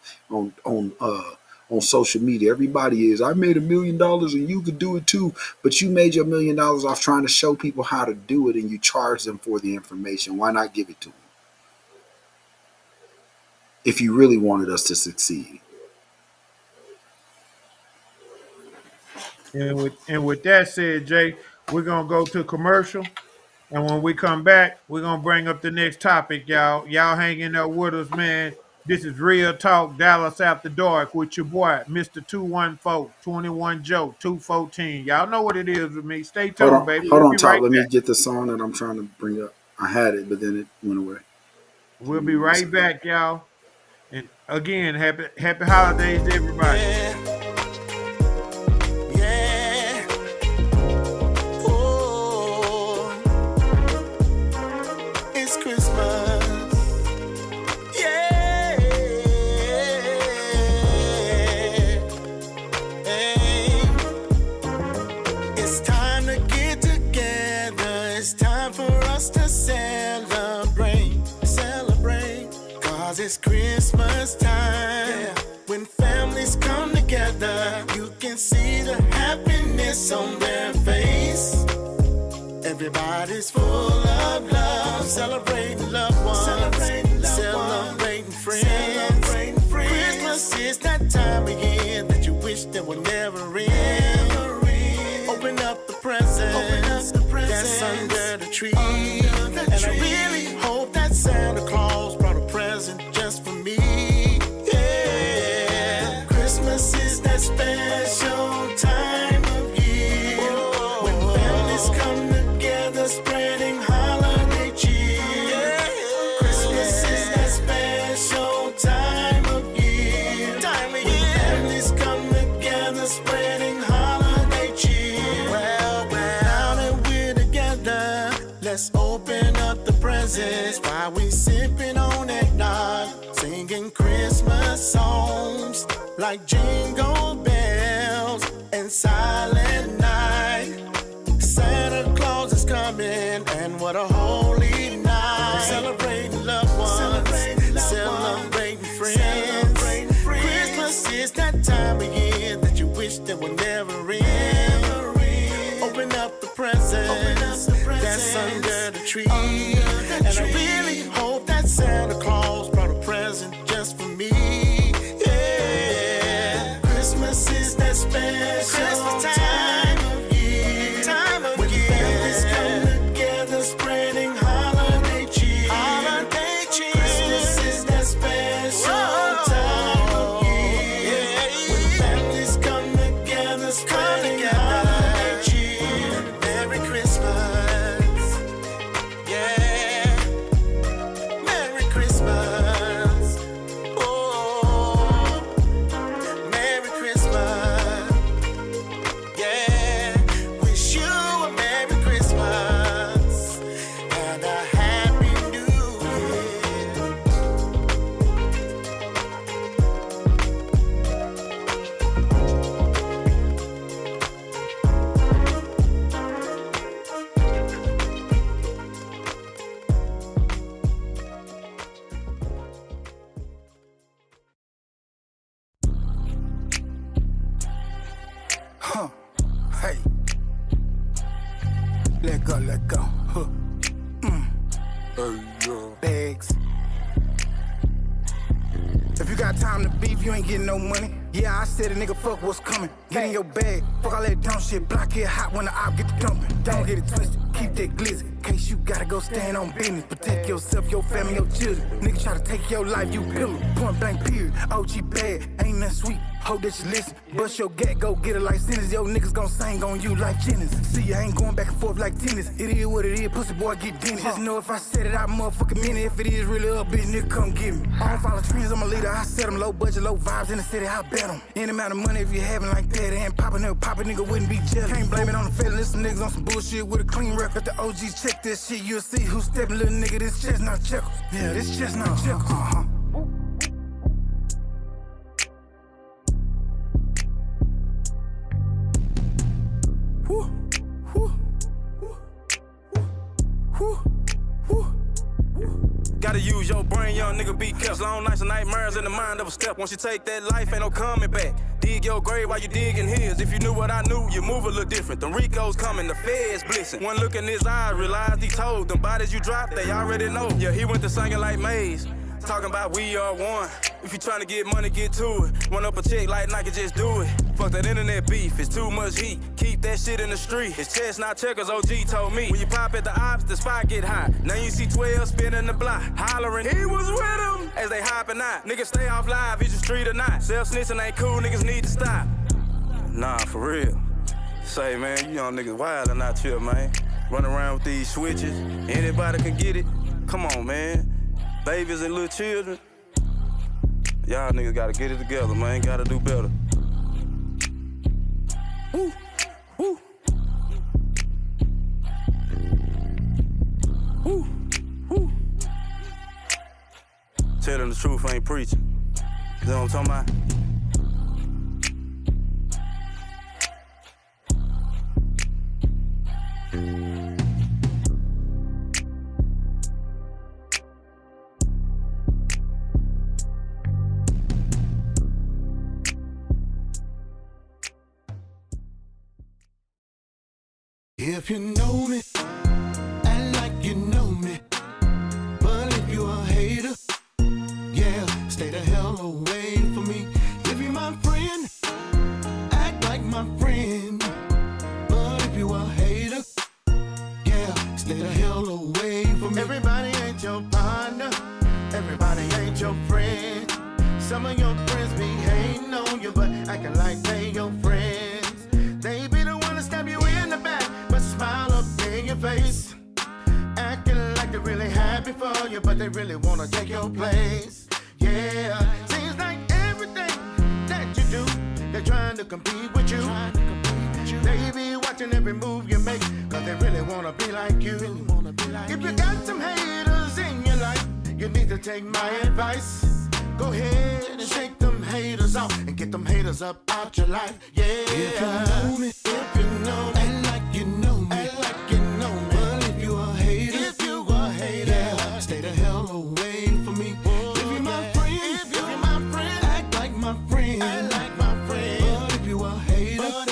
social media. Everybody is, I made $1 million and you could do it too. But you made your $1 million off trying to show people how to do it and you charge them for the information. Why not give it to them? If you really wanted us to succeed. and with that said, Jay, we're gonna go to commercial. And when we come back, we're gonna bring up the next topic, y'all. Y'all hanging there with us, man. This is Real Talk Dallas After Dark with your boy, Mr. 214 21 Joe 214. Y'all know what it is with me. Stay tuned, baby. Hold We'll on, be Top. right Let me back. get the song that I'm trying to bring up. I had it, but then it went away. We'll Give me be one right second. back, y'all. And again, happy holidays to everybody. Yeah. Oh, it's Christmas. Yeah. Hey. It's time to get together. It's time for us to celebrate. Cause it's Christmas time. Yeah. When families come together, you can see the happiness on their face. Everybody's full of love, celebrating loved ones, celebrating friends. Christmas is that time of year that you wish that would never end. Open up the presents that's under the tree. And I really hope that Santa Claus brought a present just for me. Yeah, Christmas is that special time of year when families come together spreading holiday cheer. Christmas is that special time of year when families come together spreading holiday cheer. Well, now that we're together, let's open up the presents while we sipping on eggnog, singing Christmas songs like Jingle Bells and Silent Night. Santa Claus will never end. Open up the presents that's under the tree. And I really hope that Santa Claus brought a present just for me. Yeah, Christmas is that special time of year. When families come together spreading holiday cheer. Christmas is that special time of year. When families come together spreading holiday cheer. Merry Christmas. Yeah. Merry Christmas. Oh. Merry Christmas. Yeah. Wish you a Merry Christmas and a Happy New Year. Huh. Hey. Let go, let go. Huh. Bags. If you got time to beef, you ain't getting no money. Yeah, I said a nigga fuck what's coming. Get in your bag, fuck all that dumb shit. Block it hot when the op get the dumping. Don't get it twisted, keep that glizzy. In case you gotta go stand on business. Protect yourself, your family, your children. Nigga try to take your life, you pillar. Point blank period, OG bad, ain't nothing sweet. Hope that you listen, bust your gat, go get a life sentence. Yo niggas gon' sing on you like Jennings. See, I ain't going back and forth like tennis. It is what it is, pussy boy get dented. Just know if I said it, I motherfucking mean it. If it is really up, bitch, nigga come get me. I don't follow trends, I'm a leader, I set them. Low budget, low vibes in the city, I bet them. Any amount of money if you having like that, ain't poppin' nigga wouldn't be jealous. Can't blame it on the feeling, some niggas on some bullshit with a clean record. The OGs check this shit, you'll see who's stepping, little nigga, this chestnut checkers. Yeah, this chestnut checkers. Gotta use your brain, young nigga, be kept. Long nights and nightmares in the mind of a step. Once you take that life, ain't no coming back. Dig your grave while you digging his. If you knew what I knew, you move a little different. The Ricos coming, the feds blissing. One look in his eyes, realized he told. Them bodies you dropped, they already know. Yeah, he went to singing like Maze. Talking about we are one. If you tryna get money, get to it. Run up a check like Nike, just do it. Fuck that internet beef, it's too much heat. Keep that shit in the street. It's chestnut checkers, OG told me. When you pop at the ops, the spot get hot. Now you see 12 spinning the block, hollering, he was with him. As they hopping out, niggas stay off live, is you street or not? Self-snitching ain't cool, niggas need to stop. Nah, for real. Say, man, you young niggas wildin' out here, man. Run around with these switches, anybody can get it. Come on, man. Babies and little children. Y'all niggas gotta get it together, man. Gotta do better. Woo, woo. Woo, woo. Telling the truth ain't preaching. You know what I'm talking about? If you know me, act like you know me. But if you a hater, yeah, stay the hell away from me. If you my friend, act like my friend. But if you a hater, yeah, stay the hell away from me. Everybody ain't your partner, everybody ain't your friend. Some of your friends be hating on you, but acting like they your friends. They be the one to stab you in the back, but smile up in your face. Acting like they're really happy for you, but they really wanna take your place. Yeah, seems like everything that you do, they're trying to compete with you. They be watching every move you make, cause they really wanna be like you. If you got some haters in your life, you need to take my advice. Go ahead and shake them haters off and get them haters up out your life. Yeah. If you know me, if you know me, act like you know me, act like you know me. But if you a hater, yeah, stay the hell away from me. If you my friend, act like my friend, act like my friend. But if you a hater,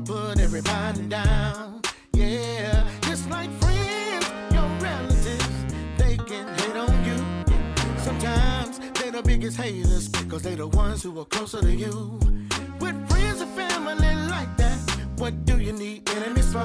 put everybody down. Yeah, just like friends, your relatives, they can hate on you. Sometimes they the biggest haters, cause they the ones who are closer to you. With friends and family like that, what do you need enemies for?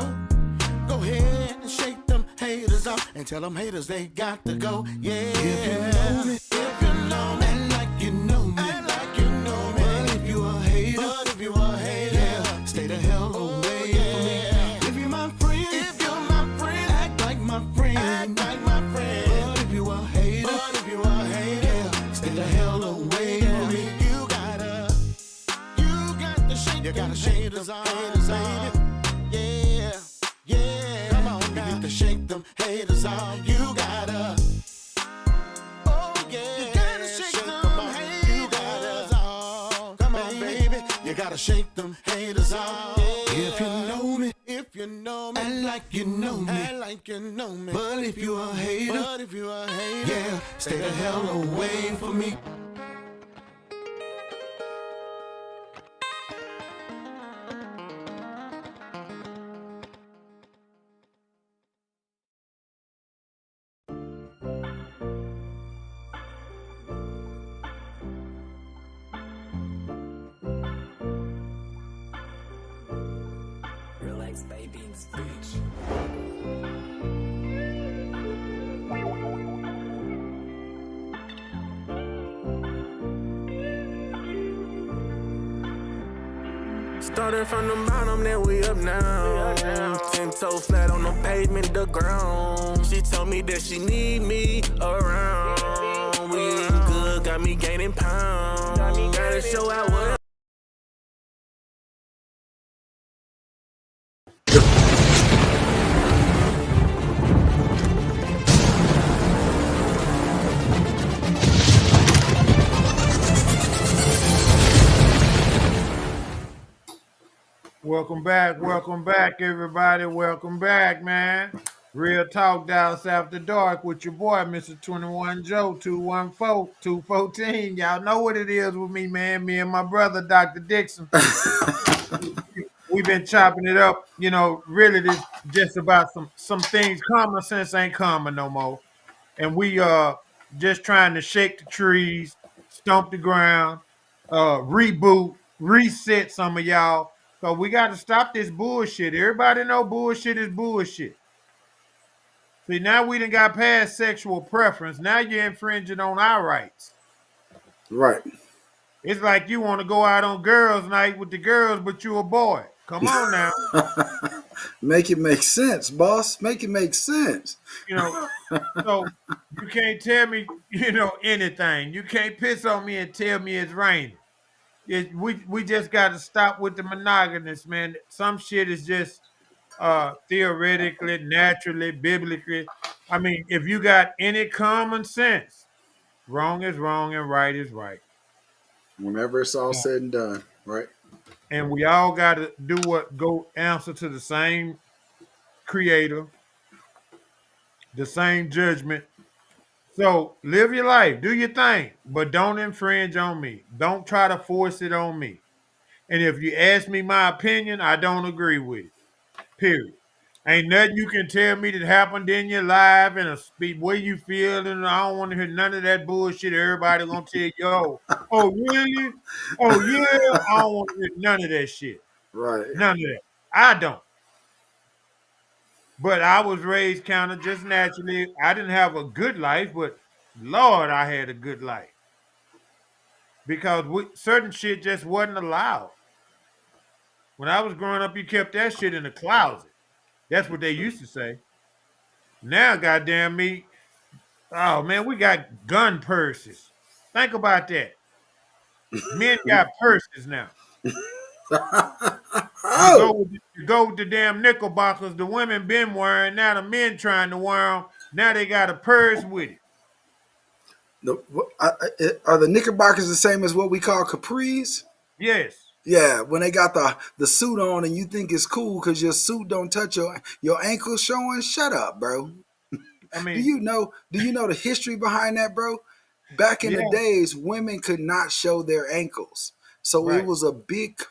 Go ahead and shake them haters off and tell them haters they got to go. Yeah. If you know me, if you know me, act like you know me, act like you know me. But if you a hater, yeah, stay the hell away from me. If you're my friend, act like my friend, But if you a hater, yeah, stay the hell away from me. You got to shake, you gotta shake them haters off, baby. Yeah, come on now. You need to shake them haters off. You gotta, oh yeah, you gotta shake them haters off. Come on, baby, you gotta shake them haters off. If you know me, act like you know me, But if you a hater, yeah, stay the hell away from me. Relax, baby, in this bitch. Started from the bottom, then we up now. 10 toes flat on the pavement, the ground. She told me that she need me around. We eating good, got me gaining pounds. Gotta show out what. Welcome back, everybody. Welcome back, man. Real Talk Dallas After Dark with your boy, Mr. 21 Joe, 214, 214. Y'all know what it is with me, man. Me and my brother, Dr. Dixon. We've been chopping it up, really this just about some things. Common sense ain't common no more. And we just trying to shake the trees, stomp the ground, reboot, reset some of y'all. So we got to stop this bullshit. Everybody know bullshit is bullshit. See, now we done got past sexual preference. Now you're infringing on our rights. Right. It's like you want to go out on girls' night with the girls, but you a boy. Come on now. Make it make sense, boss. Make it make sense. So you can't tell me, anything. You can't piss on me and tell me it's raining. We just got to stop with the monogamous, man. Some shit is just theoretically, naturally, biblically. I mean, if you got any common sense, wrong is wrong and right is right. Whenever it's all said and done, right? And we all got to go answer to the same creator, the same judgment. So live your life, do your thing, but don't infringe on me. Don't try to force it on me. And if you ask me my opinion, I don't agree with it. Period. Ain't nothing you can tell me that happened in your life and a speak where you feel, and I don't want to hear none of that bullshit. Everybody gonna tell you, oh really? Oh yeah. I don't want to hear none of that shit. Right. None of that. I don't. But I was raised kind of just naturally. I didn't have a good life, but Lord, I had a good life because certain shit just wasn't allowed. When I was growing up, you kept that shit in the closet. That's what they used to say. Now, goddamn me, oh man, we got gun purses. Think about that. Men got purses now. Oh, You go with the damn knickerbockers the women been wearing. Now the men trying to wear them. Now they got a purse with it. are the knickerbockers the same as what we call capris? Yes. Yeah, when they got the suit on and you think it's cool because your suit don't touch your ankles showing. Shut up, bro. I mean, Do you know the history behind that, bro? Back in the days, women could not show their ankles, so Right. it was a big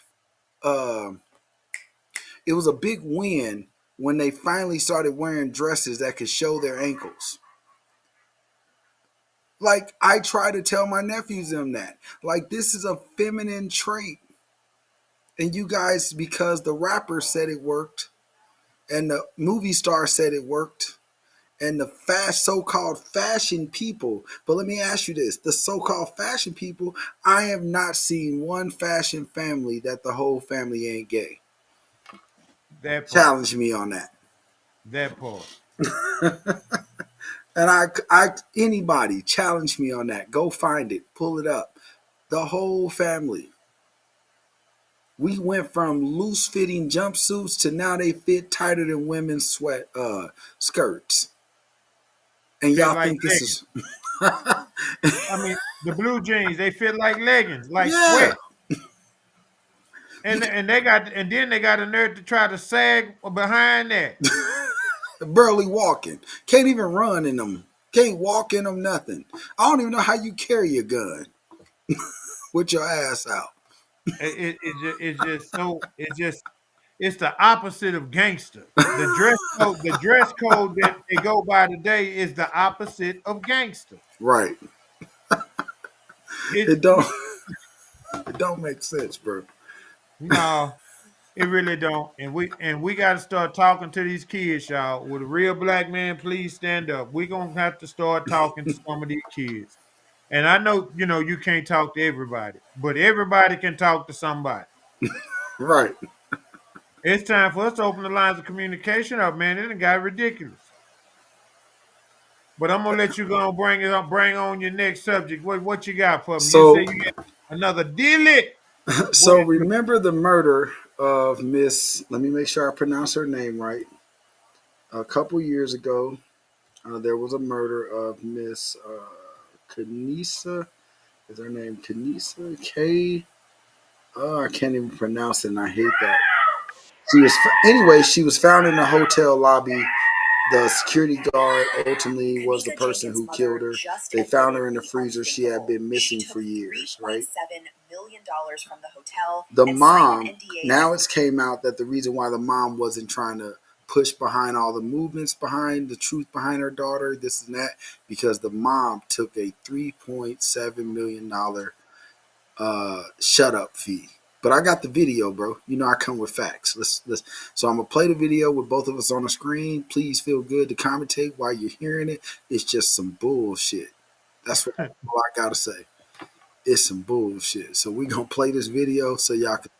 it was a big win when they finally started wearing dresses that could show their ankles. Like I try to tell my nephews them that. Like this is a feminine trait. And you guys, because the rapper said it worked, and the movie star said it worked, and the fast so-called fashion people. But let me ask you this: the so-called fashion people, I have not seen one fashion family that the whole family ain't gay. That part. Challenge me on that. That part. And anybody challenge me on that. Go find it, pull it up. The whole family. We went from loose fitting jumpsuits to now they fit tighter than women's sweat skirts. And Fit y'all like think this leggings. is I mean, the blue jeans, they fit like leggings, like yeah. sweat. And then they got a nerve to try to sag behind that. Barely walking. Can't even run in them. Can't walk in them, nothing. I don't even know how you carry a gun with your ass out. It's the opposite of gangster. The dress code that they go by today is the opposite of gangster. Right. It It don't it don't make sense, bro. No, it really don't. And we got to start talking to these kids, y'all. Would a real black man please stand up? We're gonna have to start talking to some of these kids. And I know, you can't talk to everybody, but everybody can talk to somebody. Right. It's time for us to open the lines of communication up, man. It done got ridiculous. But I'm gonna let you go and bring it up, bring on your next subject. What you got for me? You say So you got another deal it. What so is it? remember the murder of Miss, let me make sure I pronounce her name right. A couple years ago, there was a murder of Miss Kanisa. Is her name Kanisa? K. Oh, I can't even pronounce it, and I hate that. Anyway. She was found in a hotel lobby. The security guard ultimately was the person who killed her. They found her in the freezer. She had been missing for years, right? The mom, now it's came out that the reason why the mom wasn't trying to push behind all the movements behind the truth behind her daughter, this and that, because the mom took a $3.7 million shut up fee. But I got the video, bro. You know I come with facts. Let's. So I'm gonna play the video with both of us on the screen. Please feel good to commentate while you're hearing it. It's just some bullshit. That's all I gotta say. It's some bullshit. So we gonna play this video so y'all can.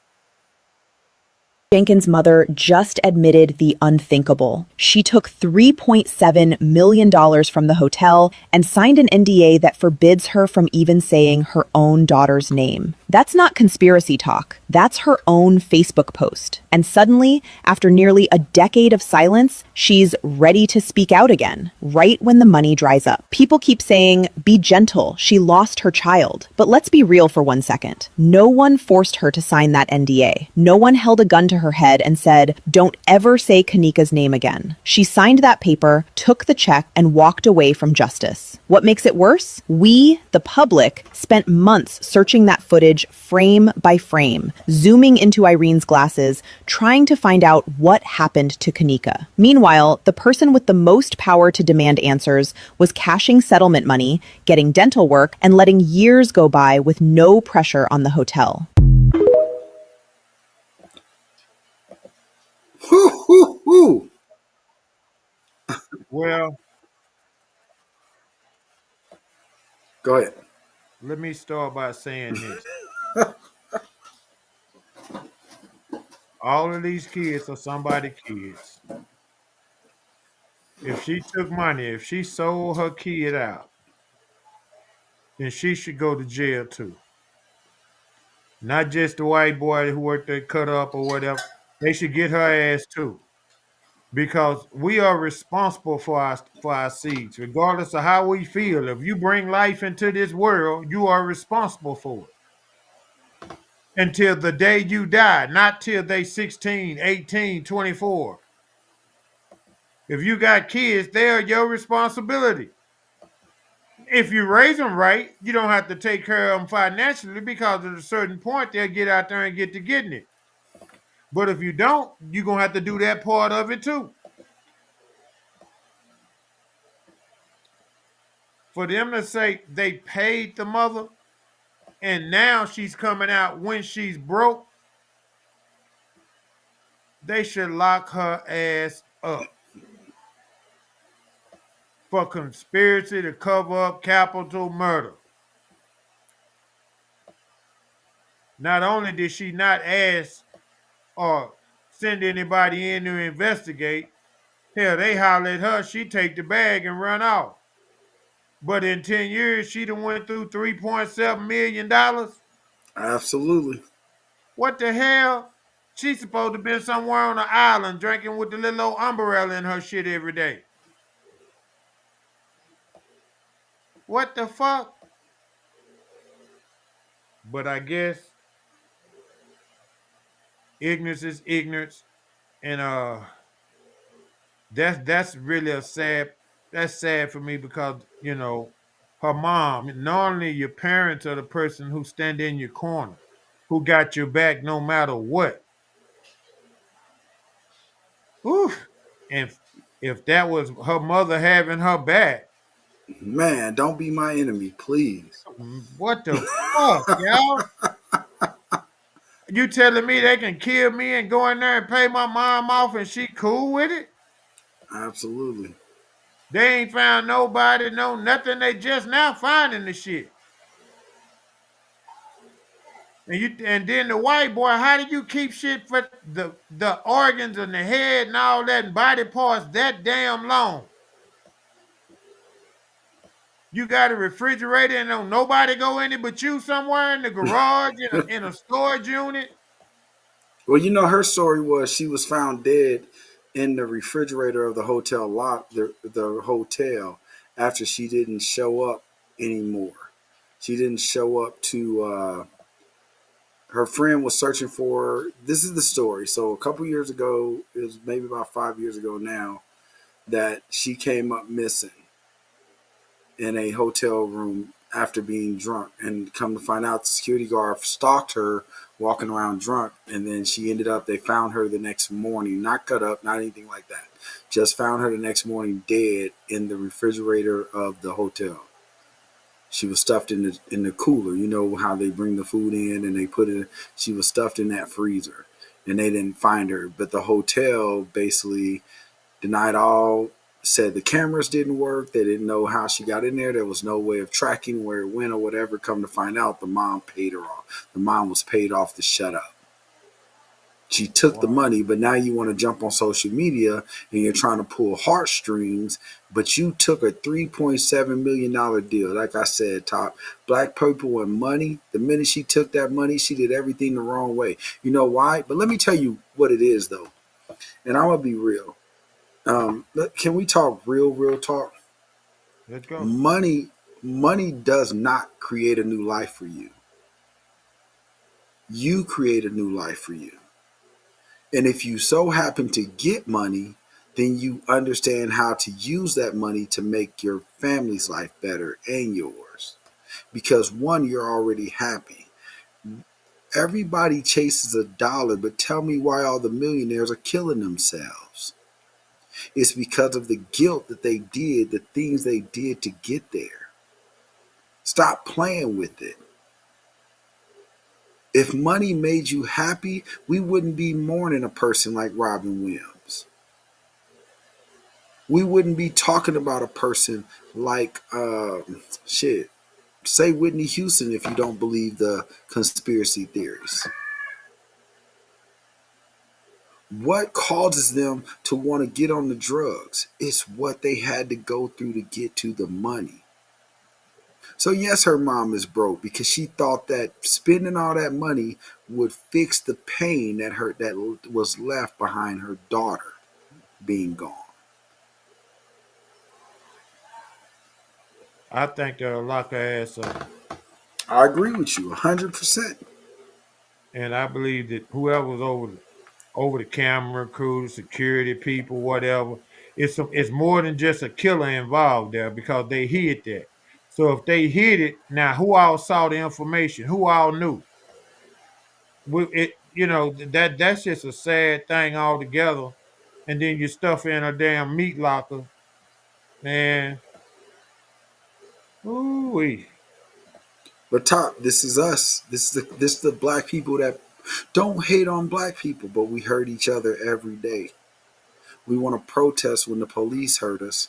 Jenkins' mother just admitted the unthinkable. She took $3.7 million from the hotel and signed an NDA that forbids her from even saying her own daughter's name. That's not conspiracy talk. That's her own Facebook post. And suddenly, after nearly a decade of silence, she's ready to speak out again, right when the money dries up. People keep saying, be gentle, she lost her child. But let's be real for 1 second. No one forced her to sign that NDA. No one held a gun to her head and said, don't ever say Kanika's name again. She signed that paper, took the check, and walked away from justice. What makes it worse? We, the public, spent months searching that footage frame by frame, zooming into Irene's glasses, trying to find out what happened to Kanika. Meanwhile, the person with the most power to demand answers was cashing settlement money, getting dental work, and letting years go by with no pressure on the hotel. Whoo, whoo, whoo. Well, Go ahead. let me start by saying this. All of these kids are somebody kids. If she took money, if she sold her kid out, then she should go to jail too. Not just the white boy who worked there cut up or whatever. They should get her ass too. Because we are responsible for our seeds, regardless of how we feel. If you bring life into this world, you are responsible for it until the day you die, not till they 16, 18, 24. If you got kids, they are your responsibility. If you raise them right, you don't have to take care of them financially because at a certain point they'll get out there and get to getting it. But if you don't, you're gonna have to do that part of it too. For them to say they paid the mother and now she's coming out when she's broke, they should lock her ass up for conspiracy to cover up capital murder. Not only did she not ask or send anybody in to investigate, hell, they holler at her, she take the bag and run off. But in 10 years, she done went through $3.7 million. Absolutely. What the hell? She's supposed to be somewhere on an island drinking with the little old umbrella in her shit every day. What the fuck? But I guess ignorance is ignorance. And that's really a sad that's sad for me because, her mom, normally your parents are the person who stand in your corner, who got your back no matter what. Whew. And if that was her mother having her back, Man, don't be my enemy, please. what the fuck, y'all? You telling me they can kill me and go in there and pay my mom off and she cool with it? Absolutely. They ain't found nobody, no nothing. They just now finding the shit. And then the white boy, how do you keep shit for the organs and the head and all that and body parts that damn long? You got a refrigerator and don't nobody go in it but you somewhere in the garage in a storage unit. Well, her story was she was found dead in the refrigerator of the hotel lot, the hotel, after she didn't show up anymore. She didn't show up to. Her friend was searching for her. This is the story. So a couple years ago, it was maybe about 5 years ago now, that she came up missing in a hotel room after being drunk, and come to find out the security guard stalked her walking around drunk, and then they found her the next morning, not cut up, not anything like that, just found her the next morning dead in the refrigerator of the hotel. She was stuffed in the cooler. You know how they bring the food in and they put it. She was stuffed in that freezer, and they didn't find her. But the hotel basically denied all, said the cameras didn't work. They didn't know how she got in there. There was no way of tracking where it went or whatever. Come to find out, the mom paid her off. The mom was paid off to shut up. She took the Wow. money, but now you want to jump on social media and you're trying to pull heartstrings, but you took a $3.7 million deal. Like I said, Top, black people and money, the minute she took that money, she did everything the wrong way. You know why? But let me tell you what it is, though. And I'm going to be real. Can we talk real talk? Let's go. Money does not create a new life for you. You create a new life for you. And if you so happen to get money, then you understand how to use that money to make your family's life better and yours. Because one, you're already happy. Everybody chases a dollar, but tell me why all the millionaires are killing themselves. It's because of the guilt that they did, the things they did to get there. Stop playing with it. If money made you happy, we wouldn't be mourning a person like Robin Williams. We wouldn't be talking about a person like, say Whitney Houston if you don't believe the conspiracy theories. What causes them to want to get on the drugs? It's what they had to go through to get to the money. So yes, her mom is broke because she thought that spending all that money would fix the pain that was left behind her daughter being gone. I think they'll lock her ass up. I agree with you 100%. And I believe that whoever's over the camera crew, the security people, whatever, it's more than just a killer involved there because they hid that. So if they hid it, now who all saw the information? Who all knew? that's just a sad thing altogether. And then you stuff her in a damn meat locker, man. Ooh. But top, this is us. This is the black people that don't hate on black people, but we hurt each other every day. We want to protest when the police hurt us,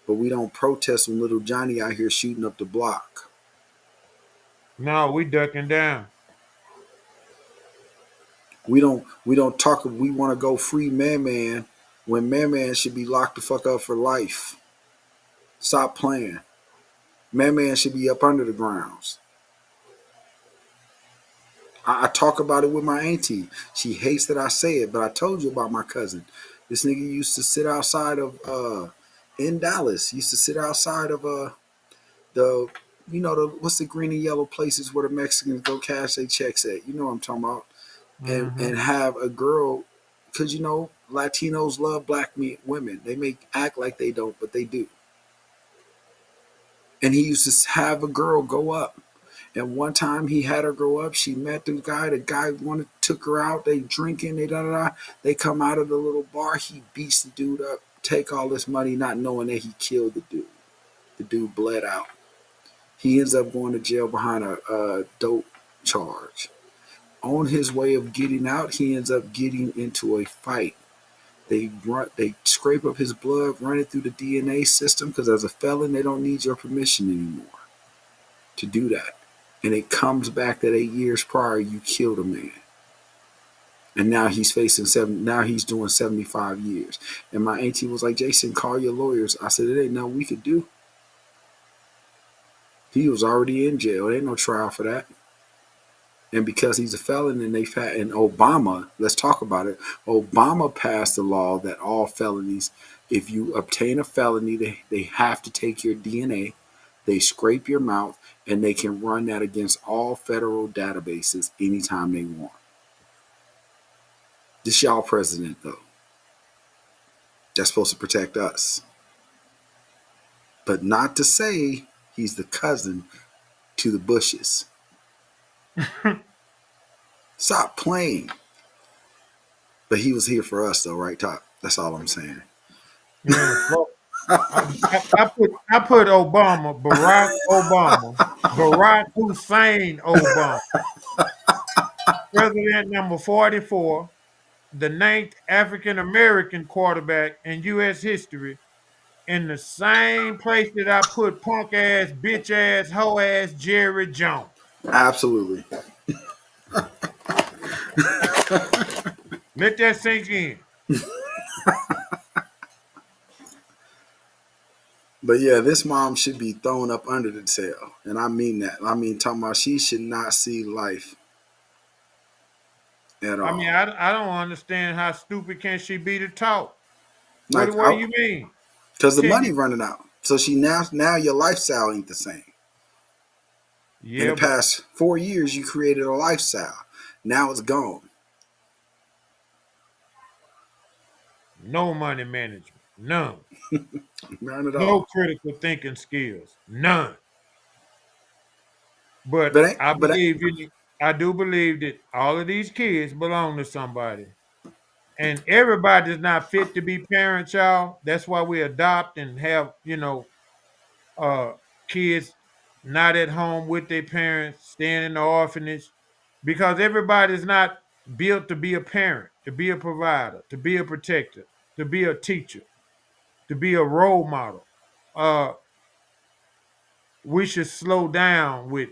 but we don't protest when little Johnny out here shooting up the block. No, we ducking down. We don't talk. We want to go free Man Man when Man Man should be locked the fuck up for life. Stop playing. Man Man should be up under the grounds. I talk about it with my auntie. She hates that I say it, but I told you about my cousin. This nigga used to sit outside of in Dallas. He used to sit outside of the the what's the green and yellow places where the Mexicans go cash their checks at. You know what I'm talking about? And Hmm. have a girl, because Latinos love black women. They make act like they don't, but they do. And he used to have a girl go up. And one time he had her go up. She met the guy. The guy took her out. They drinking. They da da da. They come out of the little bar. He beats the dude up. Take all this money, not knowing that he killed the dude. The dude bled out. He ends up going to jail behind a dope charge. On his way of getting out, he ends up getting into a fight. They scrape up his blood, run it through the DNA system, because as a felon, they don't need your permission anymore to do that. And it comes back that 8 years prior, you killed a man. And now he's facing now he's doing 75 years. And my auntie was like, Jason, call your lawyers. I said, it ain't nothing we could do. He was already in jail. There ain't no trial for that. And because he's a felon, and and Obama, let's talk about it. Obama passed a law that all felonies, if you obtain a felony, they have to take your DNA, they scrape your mouth, and they can run that against all federal databases anytime they want. This y'all president, though, that's supposed to protect us. But not to say he's the cousin to the Bushes. Stop playing. But he was here for us, though, right, Top? That's all I'm saying. Man, fuck. I put Barack Hussein Obama, president number 44, the ninth African American quarterback in U.S. history, in the same place that I put punk ass, bitch ass, hoe ass Jerry Jones. Absolutely. Let that sink in. But yeah, this mom should be thrown up under the tail. And I mean that. I mean, talking about she should not see life at I mean, all. I don't understand how stupid can she be to talk. Like, What do you mean? because the Can money you? running out. So she now your lifestyle ain't the same. In the Yeah, but past 4 years, you created a lifestyle. Now it's gone. no money management, none. None at No all. critical thinking skills, none. But But ain't I but believe I do believe that all of these kids belong to somebody. And everybody's not fit to be parents, y'all. That's why we adopt and have, uh kids not at home with their parents, staying in the orphanage. Because everybody's not built to be a parent, to be a provider, to be a protector, to be a teacher, to be a role model. Uh we should slow down with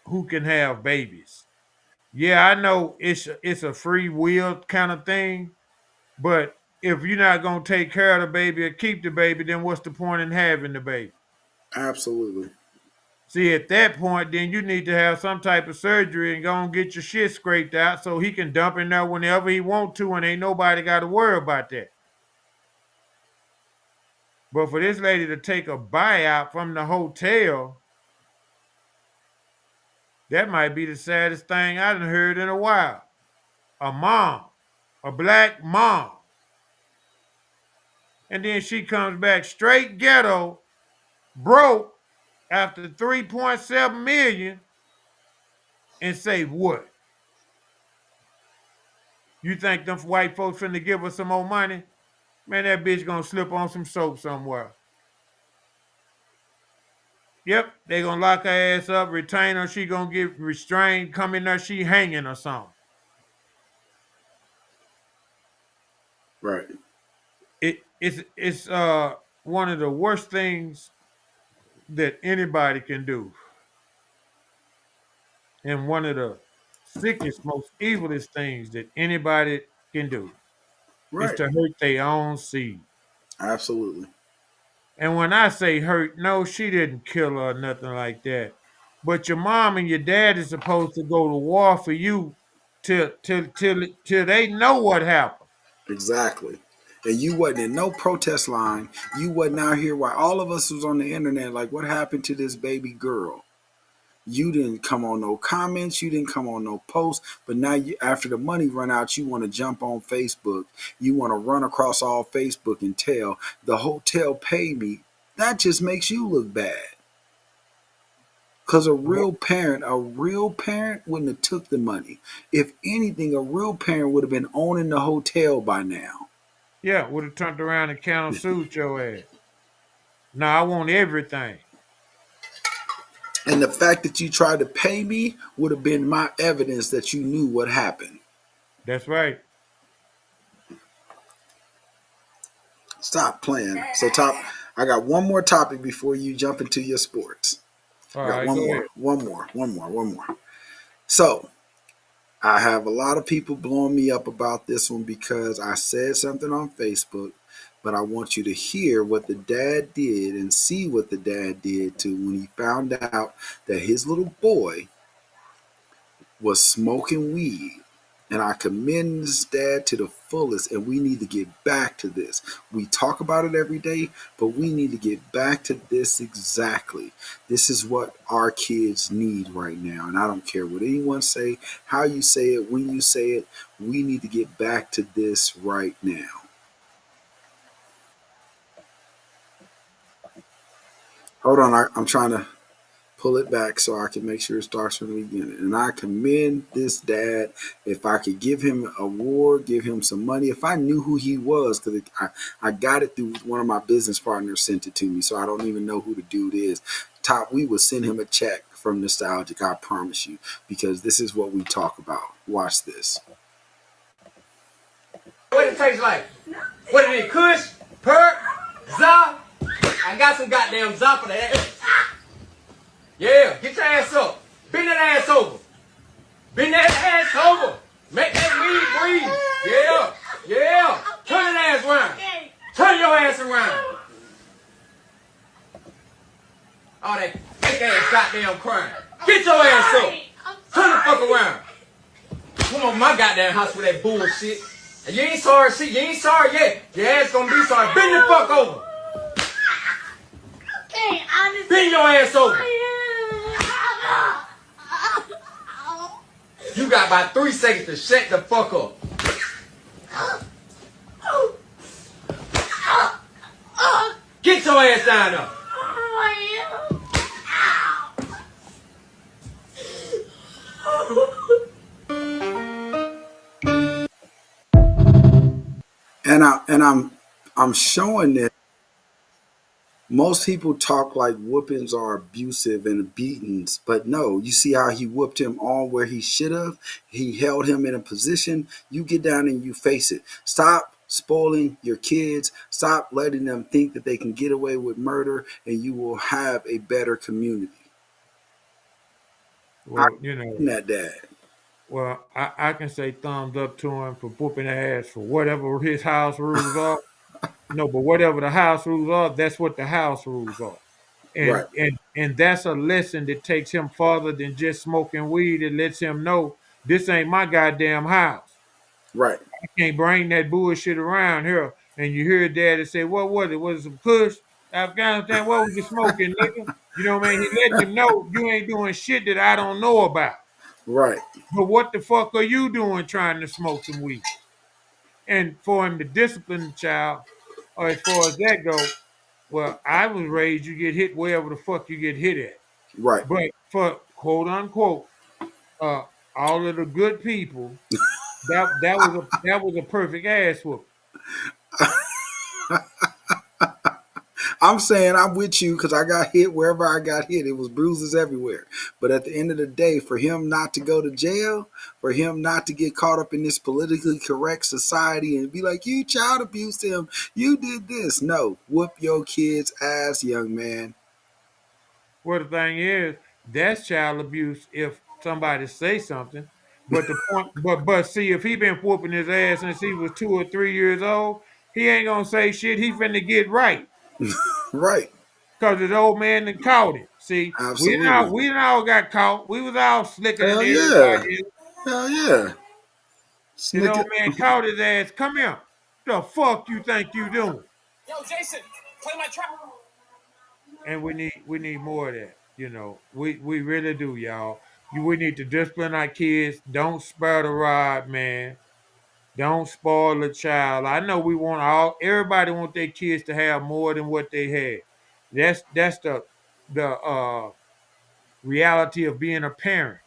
who can have babies. Yeah, I know it's a free will kind of thing, but if you're not gonna take care of the baby or keep the baby, then what's the point in having the baby? absolutely. See, at that point, then you need to have some type of surgery and go and get your shit scraped out so he can dump in there whenever he want to, and ain't nobody got to worry about that. But for this lady to take a buyout from the hotel, that might be the saddest thing I done heard in a while. A mom, a black mom, and then she comes back straight ghetto, broke after 3.7 million, and say what? You think them white folks finna give us some more money? Man, that bitch gonna slip on some soap somewhere. Yep, they gonna lock her ass up, retain her. She gonna get restrained. Come in there, she hanging or something. Right. It's one of the worst things that anybody can do, and one of the sickest, most evilest things that anybody can do is Right. to hurt their own seed. Absolutely. And when I say hurt, no, she didn't kill her or nothing like that. But your mom and your dad is supposed to go to war for you till they know what happened. Exactly. And you wasn't in no protest line. You wasn't out here while all of us was on the internet like, what happened to this baby girl? You didn't come on no comments. You didn't come on no posts. But now, after the money run out, you want to jump on Facebook. You want to run across all Facebook and tell the hotel paid me. That just makes you look bad. Because a real parent wouldn't have took the money. If anything, a real parent would have been owning the hotel by now. Yeah, would have turned around and countersued your ass. Now I want everything. And the fact that you tried to pay me would have been my evidence that you knew what happened. That's right. Stop playing. So, I got one more topic before you jump into your sports. All I got right, one go more, ahead. one more. So, I have a lot of people blowing me up about this one because I said something on Facebook, but I want you to hear what the dad did and see what the dad did to when he found out that his little boy was smoking weed. And I commend this dad to the fullest, and we need to get back to this. We talk about it every day, but we need to get back to this exactly. This is what our kids need right now. And I don't care what anyone say, how you say it, when you say it, we need to get back to this right now. Hold on, I'm trying to pull it back so I can make sure it starts from the beginning. And I commend this dad. If I could give him an award, give him some money, if I knew who he was, because I got it through one of my business partners sent it to me, so I don't even know who the dude is. Top, we would send him a check from Nostalgic, I promise you, because this is what we talk about. Watch this. What it tastes like? What it is? Kush? Perk? Za? I got some goddamn Za for that. Yeah, get your ass up. Bend that ass over. Bend that ass over. Make that weed breathe. Yeah, yeah. Turn that ass around. Turn your ass around. All that fake ass goddamn crying. Get your ass up. Turn the fuck around. Come on, my goddamn house with that bullshit. And you ain't sorry, see, you ain't sorry yet. Your ass gonna be sorry. Bend the fuck over. Bend your ass over. You got about 3 seconds to shut the fuck up. Get your ass down there. I'm showing this. Most people talk like whoopings are abusive and beatings, but no, you see how he whooped him all where he should have? He held him in a position. You get down and you face it. Stop spoiling your kids. Stop letting them think that they can get away with murder, and you will have a better community. Well, you know, I'm that dad. well, I can say thumbs up to him for whooping ass for whatever his house rules are. No, but whatever the house rules are, that's what the house rules are. Right, And that's a lesson that takes him farther than just smoking weed. It lets him know this ain't my goddamn house. right, I can't bring that bullshit around here. And you hear daddy say, what was it? Was it some kush? Afghanistan, what was you smoking, nigga? You know what I mean? He let him know you ain't doing shit that I don't know about. right, But what the fuck are you doing trying to smoke some weed? And for him to discipline the child, or as far as that go, well, I was raised you get hit wherever the fuck you get hit at. right. But for quote unquote, uh, all of the good people that was a perfect ass whoop. I'm saying I'm with you because I got hit wherever I got hit. It was bruises everywhere. But at the end of the day, for him not to go to jail, for him not to get caught up in this politically correct society and be like, you child abused him, you did this. No, whoop your kid's ass, young man. Well, the thing is, that's child abuse if somebody say something. But the point, but see, if he been whooping his ass since he was 2 or 3 years old, he ain't gonna say shit. He finna get right Right. because his old man done caught him. See, Absolutely. we done all got caught. We was all slicker than Hell yeah. everybody else. Hell yeah. His old Snicker. man caught his ass. Come here. The fuck you think you doing? Yo, Jason, play my track. And we need more of that. We really do, y'all. We need to discipline our kids. Don't spare the rod, man. Don't spoil a child. I know we want everybody want their kids to have more than what they had. That's the reality of being a parent.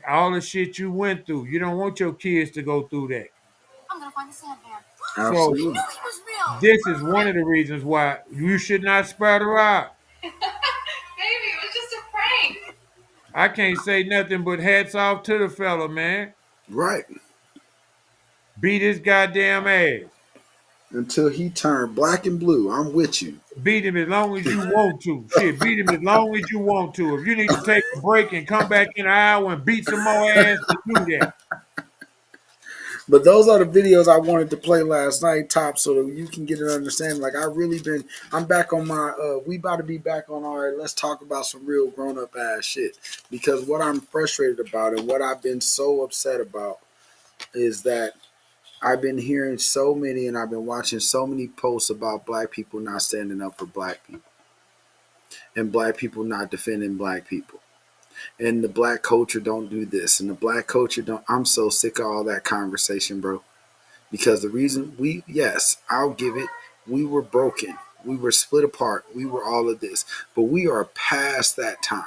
All the shit you went through. You don't want your kids to go through that. I'm gonna find the Sandman. So I knew Absolutely. he was real. this is one of the reasons why you should not spare the rod. Baby, it was just a prank. I can't say nothing but hats off to the fella, man. Right. Beat his goddamn ass. Until he turned black and blue. I'm with you. Beat him as long as you want to. Shit, beat him as long as you want to. If you need to take a break and come back in an hour and beat some more ass, to do that. But those are the videos I wanted to play last night, Top, so that you can get an understanding. Like I'm back on my we about to be back on all right, let's talk about some real grown up ass shit. Because what I'm frustrated about and what I've been so upset about is that I've been hearing so many and I've been watching so many posts about black people not standing up for black people and black people not defending black people. And the black culture don't do this and the black culture don't. I'm so sick of all that conversation, bro. Because the reason yes, I'll give it, we were broken. We were split apart. We were all of this. But we are past that time.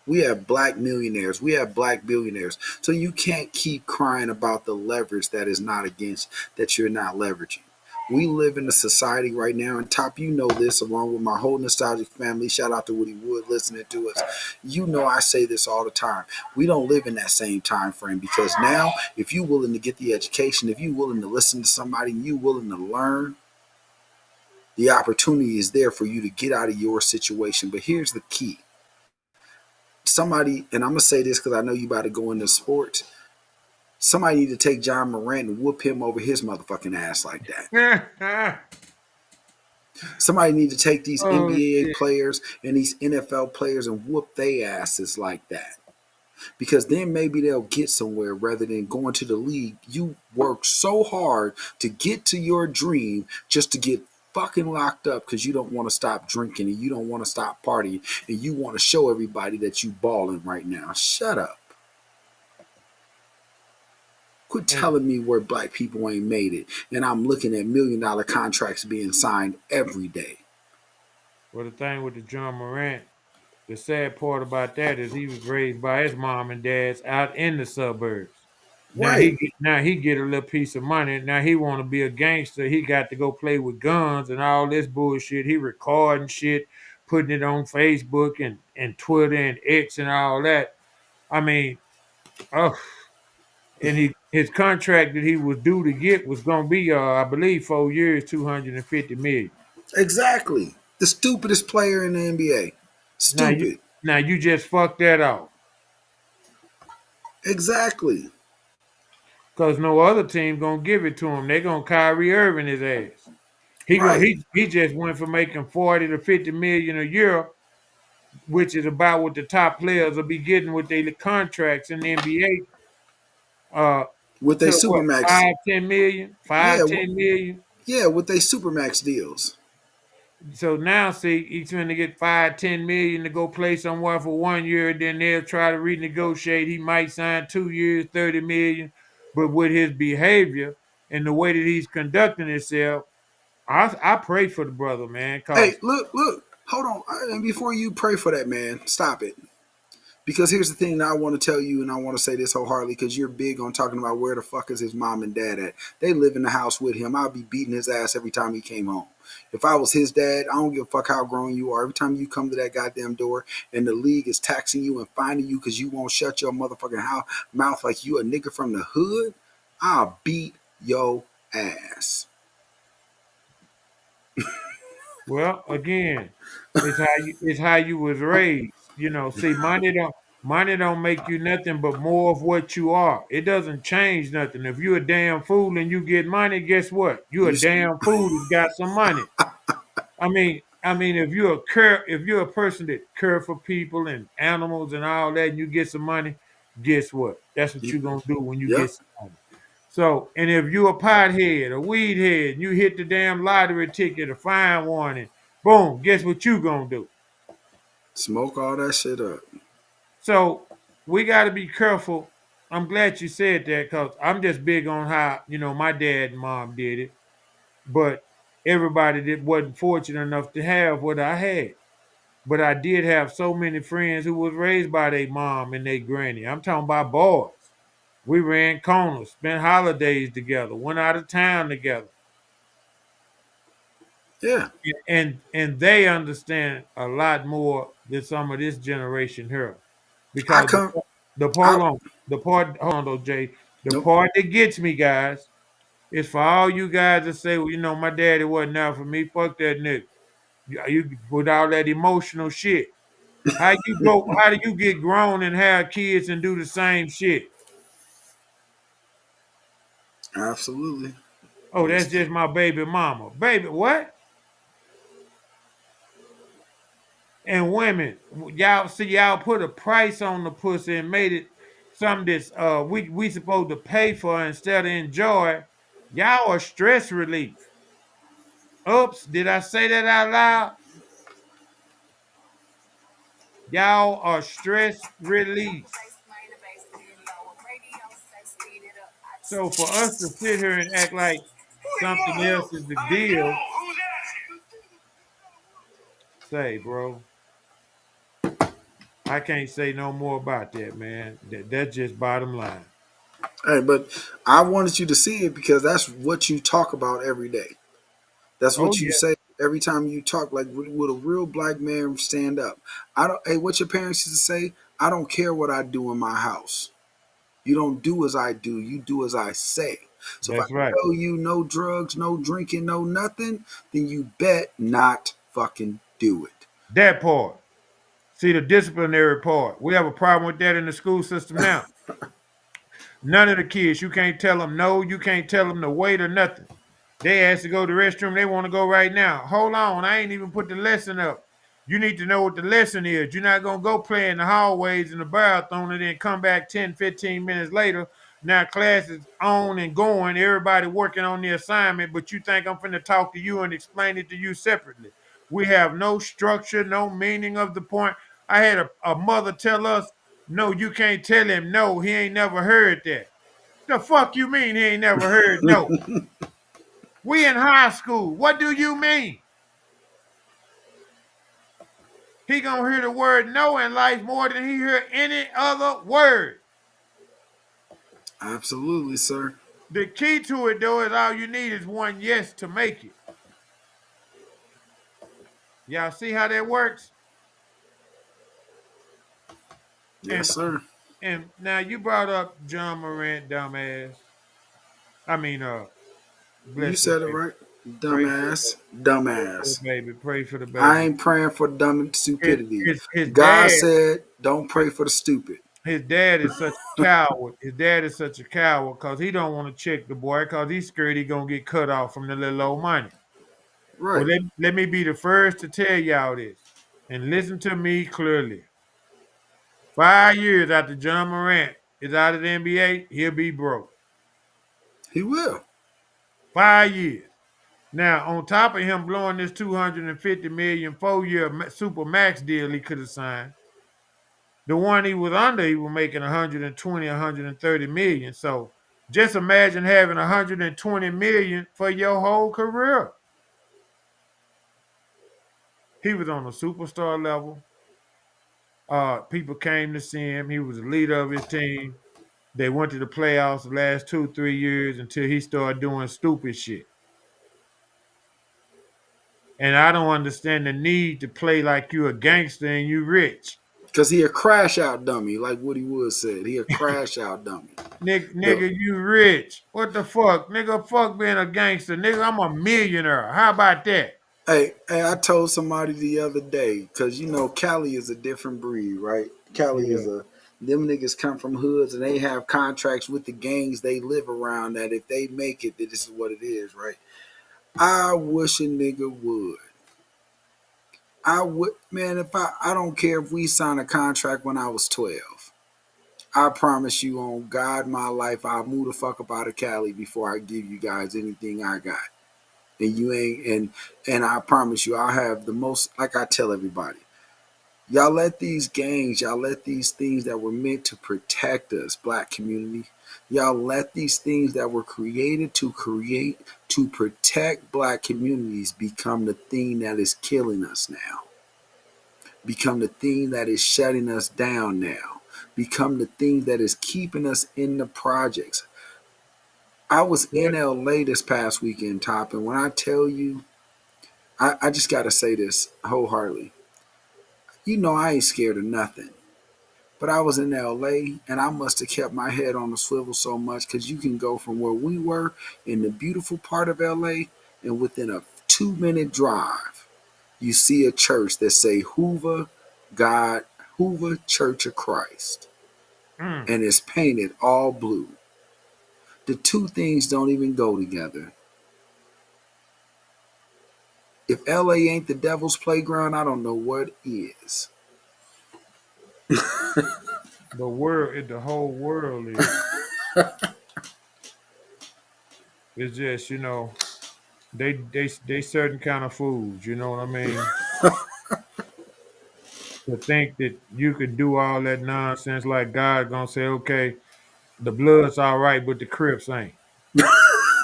We have black millionaires. We have black billionaires. So you can't keep crying about the leverage that is not against, that you're not leveraging. We live in a society right now, and Top, you know this, along with my whole nostalgic family. Shout out to Woody Wood listening to us. You know I say this all the time. We don't live in that same time frame because now, if you're willing to get the education, if you're willing to listen to somebody, and you're willing to learn, the opportunity is there for you to get out of your situation. But here's the key. Somebody, and I'm going to say this because I know you about to go into sports. Somebody need to take John Morant and whoop him over his motherfucking ass like that. Somebody need to take these Oh, NBA shit. players and these NFL players and whoop their asses like that. Because then maybe they'll get somewhere rather than going to the league. You work so hard to get to your dream just to get fucking locked up because you don't want to stop drinking and you don't want to stop partying and you want to show everybody that you balling right now. Shut up. Quit telling me where black people ain't made it. And I'm looking at $1 million contracts being signed every day. Well, the thing with the John Morant, the sad part about that is he was raised by his mom and dad's out in the suburbs. Right. Now he get a little piece of money. Now he want to be a gangster. He got to go play with guns and all this bullshit. He recording shit, putting it on Facebook and Twitter and X and all that. I mean, oh, and his contract that he was due to get was gonna be I believe 4 years, 250 million. Exactly. The stupidest player in the NBA. Now you Stupid. now you just fucked that off. Exactly. Cause no other team gonna give it to him. They gonna Kyrie Irving his ass. Right. He just went from making 40 to 50 million a year, which is about what the top players will be getting with their contracts in the NBA. With their To what, Supermax. 5, 10 million, Yeah. 5, 10 million. Yeah, with their Supermax deals. So now, see, he's going to get 5, 10 million to go play somewhere for 1 year. Then they'll try to renegotiate. He might sign 2 years, 30 million. But with his behavior and the way that he's conducting himself, I pray for the brother, man. Hey, Cause look. Hold on. And before you pray for that man, stop it. Because here's the thing that I want to tell you, and I want to say this wholeheartedly because you're big on talking about where the fuck is his mom and dad at. They live in the house with him. I'd be beating his ass every time he came home. If I was his dad, I don't give a fuck how grown you are. Every time you come to that goddamn door and the league is taxing you and finding you because you won't shut your motherfucking mouth like you a nigga from the hood, I'll beat your ass. Well, again, it's how you was raised. See, money don't make you nothing but more of what you are. It doesn't change nothing. If you a damn fool and you get money, guess what? You a You, damn fool that's got some money. I mean, if you're a person that care for people and animals and all that, and you get some money, guess what? That's what you, you're gonna do when you yep. get some money. So, and if you a pothead, a weed head, and you hit the damn lottery ticket, a fine one, and boom, guess what you gonna do? Smoke all that shit up. So we got to be careful. I'm glad you said that because I'm just big on how my dad and mom did it, but everybody that wasn't fortunate enough to have what I had. But I did have so many friends who was raised by their mom and their granny. I'm talking about boys. We ran corners, spent holidays together, went out of town together. Yeah. And they understand a lot more than some of this generation here. I Because come the I hold on, the part hold on though, Jay. The nope. part that gets me, guys, is for all you guys to say, well, my daddy wasn't out for me. Fuck that nigga. You with all that emotional shit. How do you get grown and have kids and do the same shit? Absolutely. Oh, that's It's, just my baby mama. Baby, what? And women, y'all put a price on the pussy and made it something that's we supposed to pay for instead of enjoy. Y'all are stress relief. Oops, did I say that out loud? Y'all are stress release. So for us to sit here and act like something else is the deal, say, bro, I can't say no more about that, man. That's just bottom line. hey, but I wanted you to see it because that's what you talk about every day. That's Oh what you yeah, say every time you talk. Like, would a real black man stand up? I don't. Hey, what your parents used to say? I don't care what I do in my house. You don't do as I do. You do as I say. So if I that's right. tell you no drugs, no drinking, no nothing, then you bet not fucking do it. That part. See the disciplinary part. We have a problem with that in the school system now. None of the kids, you can't tell them no, you can't tell them to wait or nothing. They asked to go to the restroom, they want to go right now. Hold on, I ain't even put the lesson up. You need to know what the lesson is. You're not going to go play in the hallways in the bathroom and then come back 10, 15 minutes later. Now class is on and going, everybody working on the assignment, but you think I'm finna talk to you and explain it to you separately. We have no structure, no meaning of the point. I had a mother tell us, no, you can't tell him no. He ain't never heard that. The fuck you mean he ain't never heard no? We in high school. What do you mean? He gonna hear the word no in life more than he hear any other word. Absolutely, sir. The key to it though is all you need is one yes to make it. Y'all see how that works? Yes, And sir. and now you brought up John Morant, dumbass. I mean, You bless the said it baby. right. Pray for the Dumbass. pray for the Dumbass. baby. Pray for the I baby. ain't praying for dumb His, stupidity. his, his God dad said, don't pray for the stupid. his dad is such a coward. His dad is such a coward because he don't want to check the boy because he's scared he gonna get cut off from the little old money. Well, Right. let me be the first to tell y'all this, and listen to me clearly. 5 years after John Morant is out of the NBA, he'll be broke. He will. 5 years. Now, on top of him blowing this 250 million 4-year super max deal he could have signed, the one he was under, he was making 120, 130 million. So just imagine having 120 million for your whole career. He was on a superstar level. People came to see him. He was the leader of his team. They went to the playoffs the last 2, 3 years until he started doing stupid shit. And I don't understand the need to play like you a gangster and you rich. Cause he a crash out dummy, like Woody Wood said. He a crash out dummy. The, Nigga, you rich. What the fuck? Nigga, fuck being a gangster. Nigga, I'm a millionaire. How about that? hey, I told somebody the other day, because you know Cali is a different breed, right? Cali Yeah. is a them niggas come from hoods and they have contracts with the gangs they live around that if they make it, that this is what it is, right? I wish a nigga would. I would, man. If I don't care if we signed a contract when I was 12. I promise you on God, my life, I'll move the fuck up out of Cali before I give you guys anything I got. And you ain't, and I promise you, I'll have the most. Like I tell everybody, y'all let these gangs, y'all let these things that were meant to protect us, black community, y'all let these things that were created to protect black communities become the thing that is killing us now. Become the thing that is shutting us down now. Become the thing that is keeping us in the projects. I was in LA this past weekend, Top, and when I tell you, I just got to say this wholeheartedly. You know, I ain't scared of nothing. But I was in LA and I must have kept my head on the swivel so much because you can go from where we were in the beautiful part of LA and within a 2-minute drive, you see a church that say Hoover Church of Christ. Mm. And it's painted all blue. The two things don't even go together. If LA ain't the devil's playground, I don't know what is. The whole world is. It's just, they certain kind of fools, you know what I mean? To think that you could do all that nonsense like God gonna say, okay, the blood's all right, but the Crips ain't.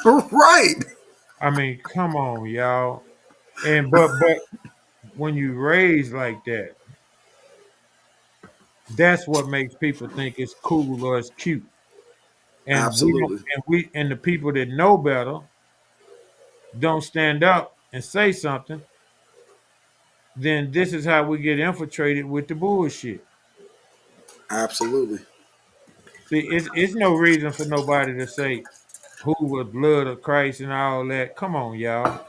Right. I mean, come on, y'all. And but when you raise like that, that's what makes people think it's cool or it's cute. And we don't, Absolutely. and the people that know better don't stand up and say something, then this is how we get infiltrated with the bullshit. Absolutely. See, it's no reason for nobody to say who was blood of Christ and all that. Come on, y'all.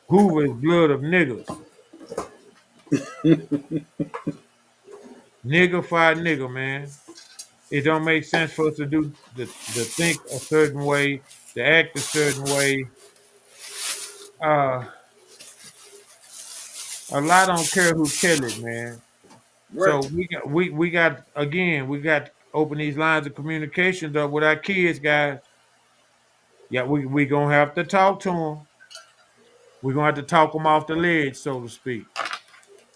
Who was blood of niggas? Nigga fight nigga, man. It don't make sense for us to do the think a certain way, to act a certain way. Uh, a lot don't care who tell it, man. Right. So we got to open these lines of communications up with our kids, guys. Yeah, we gonna have to talk to them. We're gonna have to talk them off the ledge, so to speak,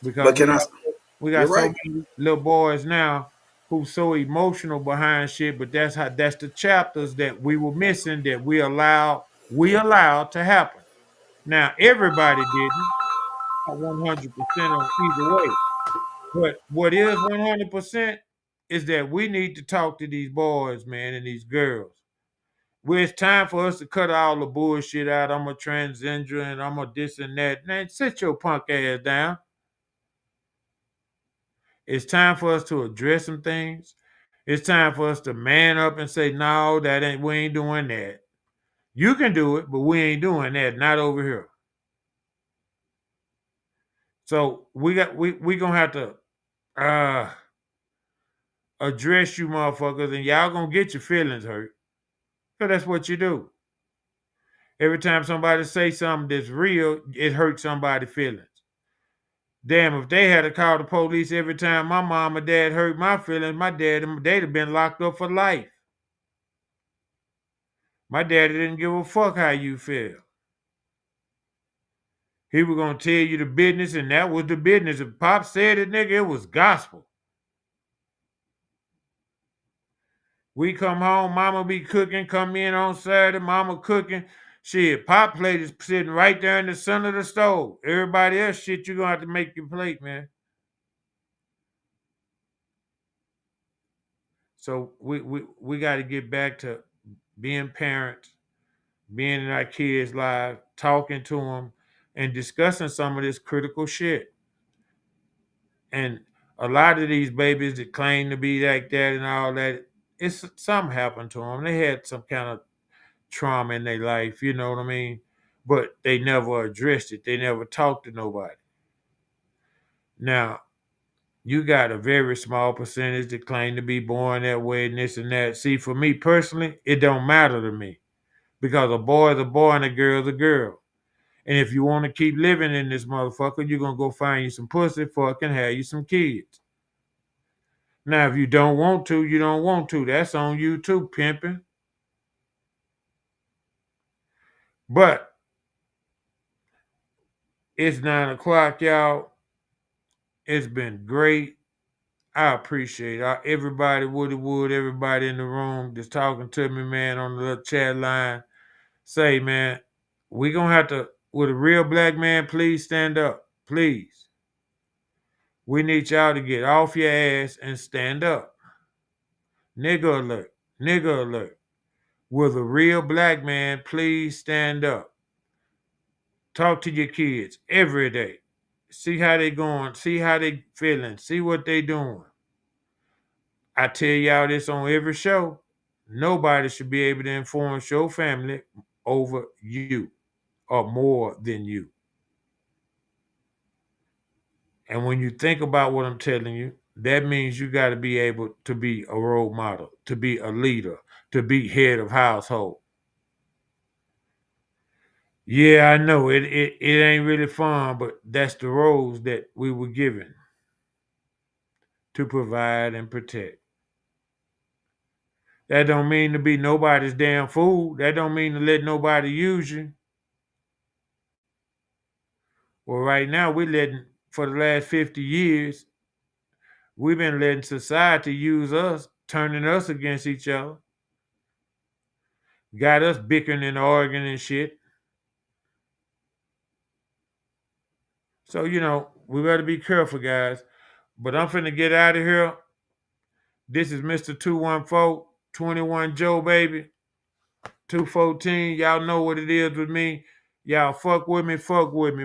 because But we can I? got we got You're so right. many little boys now who's so emotional behind shit. But that's the chapters that we were missing that we allowed to happen. Now everybody didn't, not 100% on either way. But what is 100% is that we need to talk to these boys, man, and these girls. Where it's time for us to cut all the bullshit out. I'm a transgender and I'm a this and that. Man, sit your punk ass down. It's time for us to address some things. It's time for us to man up and say, no, we ain't doing that. You can do it, but we ain't doing that. Not over here. So we gonna have to uh address you motherfuckers, and y'all gonna get your feelings hurt. Because that's what you do. Every time somebody say something that's real, it hurts somebody's feelings. Damn, if they had to call the police every time my mom or dad hurt my feelings, they'd have been locked up for life. My daddy didn't give a fuck how you feel. He was gonna tell you the business, and that was the business. If Pop said it, nigga, it was gospel. We come home, mama be cooking, come in on Saturday, mama cooking. Shit, Pop plate is sitting right there in the center of the stove. Everybody else shit, you gonna have to make your plate, man. So we got to get back to being parents, being in our kids' lives, talking to them, and discussing some of this critical shit. And a lot of these babies that claim to be like that and all that, it's something happened to them. They had some kind of trauma in their life, you know what I mean? But they never addressed it. They never talked to nobody. Now, you got a very small percentage that claim to be born that way and this and that. See, for me personally, it don't matter to me because a boy is a boy and a girl is a girl. And if you want to keep living in this motherfucker, you're going to go find you some pussy, fuck, and have you some kids. Now, if you don't want to, you don't want to. That's on you too, pimping. But it's 9 o'clock, y'all. It's been great. I appreciate everybody, Woody Wood, everybody in the room that's talking to me, man, on the little chat line. Say, man, we going to have to, with a real black man, please stand up. Please. We need y'all to get off your ass and stand up. Nigga alert. Nigga alert. Will the real black man please stand up? Talk to your kids every day. See how they going. See how they feeling. See what they doing. I tell y'all this on every show. Nobody should be able to influence your family over you or more than you. And when you think about what I'm telling you, that means you got to be able to be a role model, to be a leader, to be head of household. Yeah, I know it ain't really fun, but that's the roles that we were given to provide and protect. That don't mean to be nobody's damn fool. That don't mean to let nobody use you. Well, right now we're letting, for the last 50 years, we've been letting society use us, turning us against each other. Got us bickering and arguing and shit. So, we got to be careful, guys. But I'm finna get out of here. This is Mr. 214, 21 Joe, baby. 214, y'all know what it is with me. Y'all fuck with me,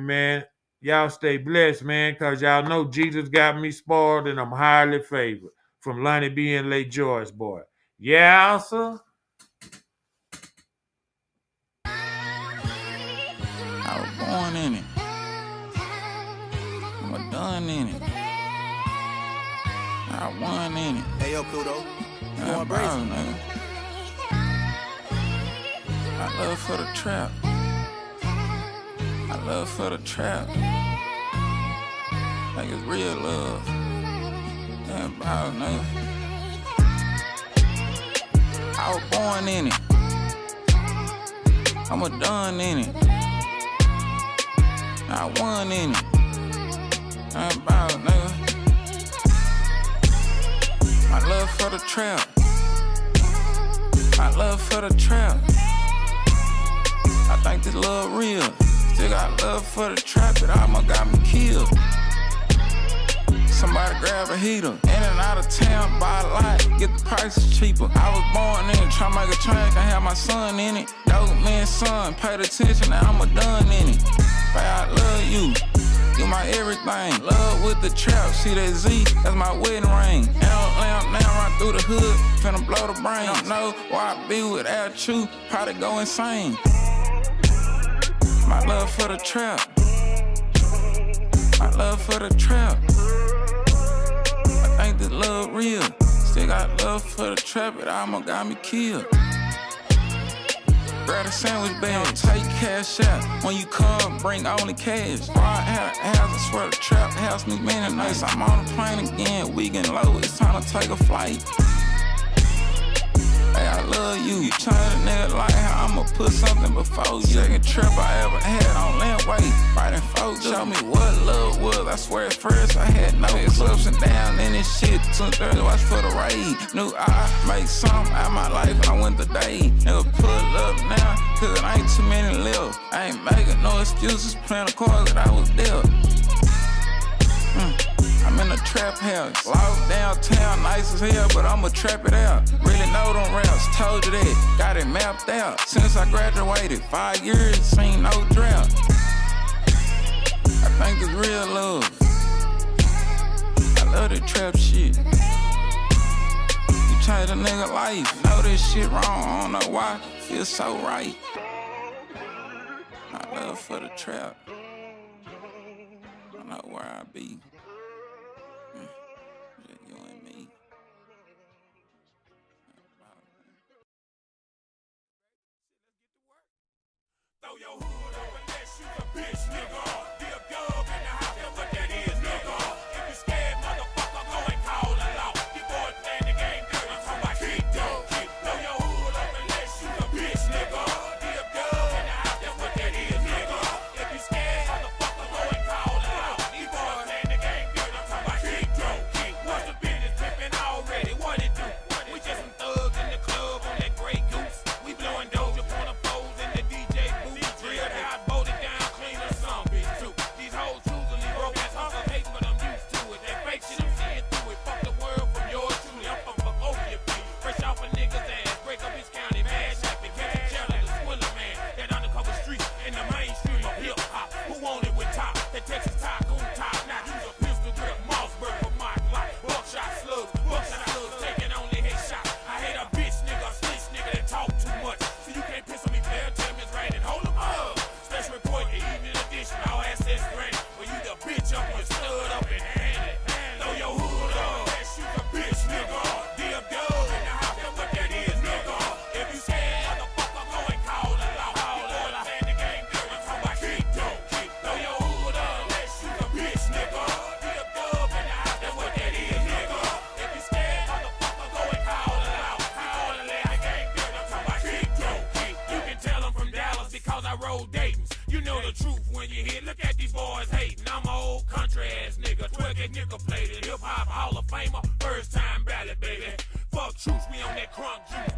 man. Y'all stay blessed, man, because y'all know Jesus got me spoiled and I'm highly favored. From Lonnie B and Lake George, boy. Yeah, sir. I was born in it. I'm done in it. I won in it. Hey, yo, Kudo. You going Bro, crazy? nigga. I love for the trap. I love for the trap. Like it's real love. Yeah, bro, nigga. I was born in it. I'm a done in it. I won in it. Yeah, bro, nigga. My love for the trap. My love for the trap. I think this love real. Still got love for the trap, it almost got me killed. Somebody grab a heater. In and out of town, buy a lot, get the prices cheaper. I was born in it, tryna make a train, can have my son in it. Dope man, son, paid attention, now I'm a done in it. But I love you. You my everything. Love with the trap. See that Z? That's my wedding ring. Now run through the hood. Finna blow the brain. Don't know why I be without you. Probably go insane. My love for the trap. My love for the trap. I think this love real. Still got love for the trap. It almost got me killed. Grab a sandwich bag, take cash out. When you come, bring only cash. Before I had a house, I swear the trap house me many nights. I'm on the plane again, we getting low, it's time to take a flight. Hey, I love you. You turn a nigga like how I'ma put something before you. Second trip I ever had on land weight. Right in folks, show me what love was. I swear at first I had no ups and downs in this shit. 2:30, watch for the raid. Knew I make something out of my life and I went the day. Never pull up now, cause it ain't too many left. I ain't making no excuses, playing the cards that I was dealt. I I'm in a trap house. Lost downtown, nice as hell, but I'ma trap it out. Really know them raps, told you that. Got it mapped out. Since I graduated, 5 years, seen no drought. I think it's real love. I love that trap shit. You change a nigga life. Know this shit wrong, I don't know why. Feels so right. My love for the trap. I know where I be. Just you and me. Throw your hood up unless you a bitch, nigga. Be a dub in the house, that's what that is, nigga. If you scared, motherfucker, go and call the law. You boys playing the game dirty, I'm talking about kick, dog. Throw your hood up unless you a bitch, nigga. Be a dub in the house, that's what that is, nigga. If you scared, motherfucker, go and call the law. You boys playing the game dirty, I'm talking about kick, dog. What's the business pimping already? What it do? We just some thugs in the club on that Grey Goose. We blowing doja on the poles in the DJ booth. Drilled how I bolted down, clean or some bitch too. These hoes choosily broke ass hustle hate, but I'm used to it. That fake shit, I'm seeing through it. Fuck the world from yours truly. I'm from fuck over your feet. Fresh off a nigga's ass, break up his county, bad shack, and catch a cheddar, the Swiller man. That undercover street in the mainstream of hip hop. Who want it with top? That Texas tycoon top. Now use a pistol grip, Mossberg for my life. Buckshot slugs, taking only headshots. I hate a bitch nigga, a snitch nigga that talk too much. So you can't piss on me, player. Tell me it's right and hold 'em up. Special report, the evening edition, all assets granted. When you the bitch up and stood up and handed. Throw your hood up, that you a bitch nigga. Be a dub in the house, that's what that is, nigga. If you scared, motherfucker, go and call the law. You boys playing the game dirty, I'm talking about kick, dog. Throw your hood up, that you a bitch nigga. Be a dub in the house, that's what that is, nigga. If you scared, motherfucker, go and call the law. You boys playing the game dirty, I'm talking about kick, dog. You can tell I'm from Dallas because I roll Dayton's. You know the truth when you hear. Look at these boys hating. I'm an old country ass nigga. Twerking nickel plated. Hip hop Hall of Famer. First time ballot, baby. Fuck truth, we on that crunk juice.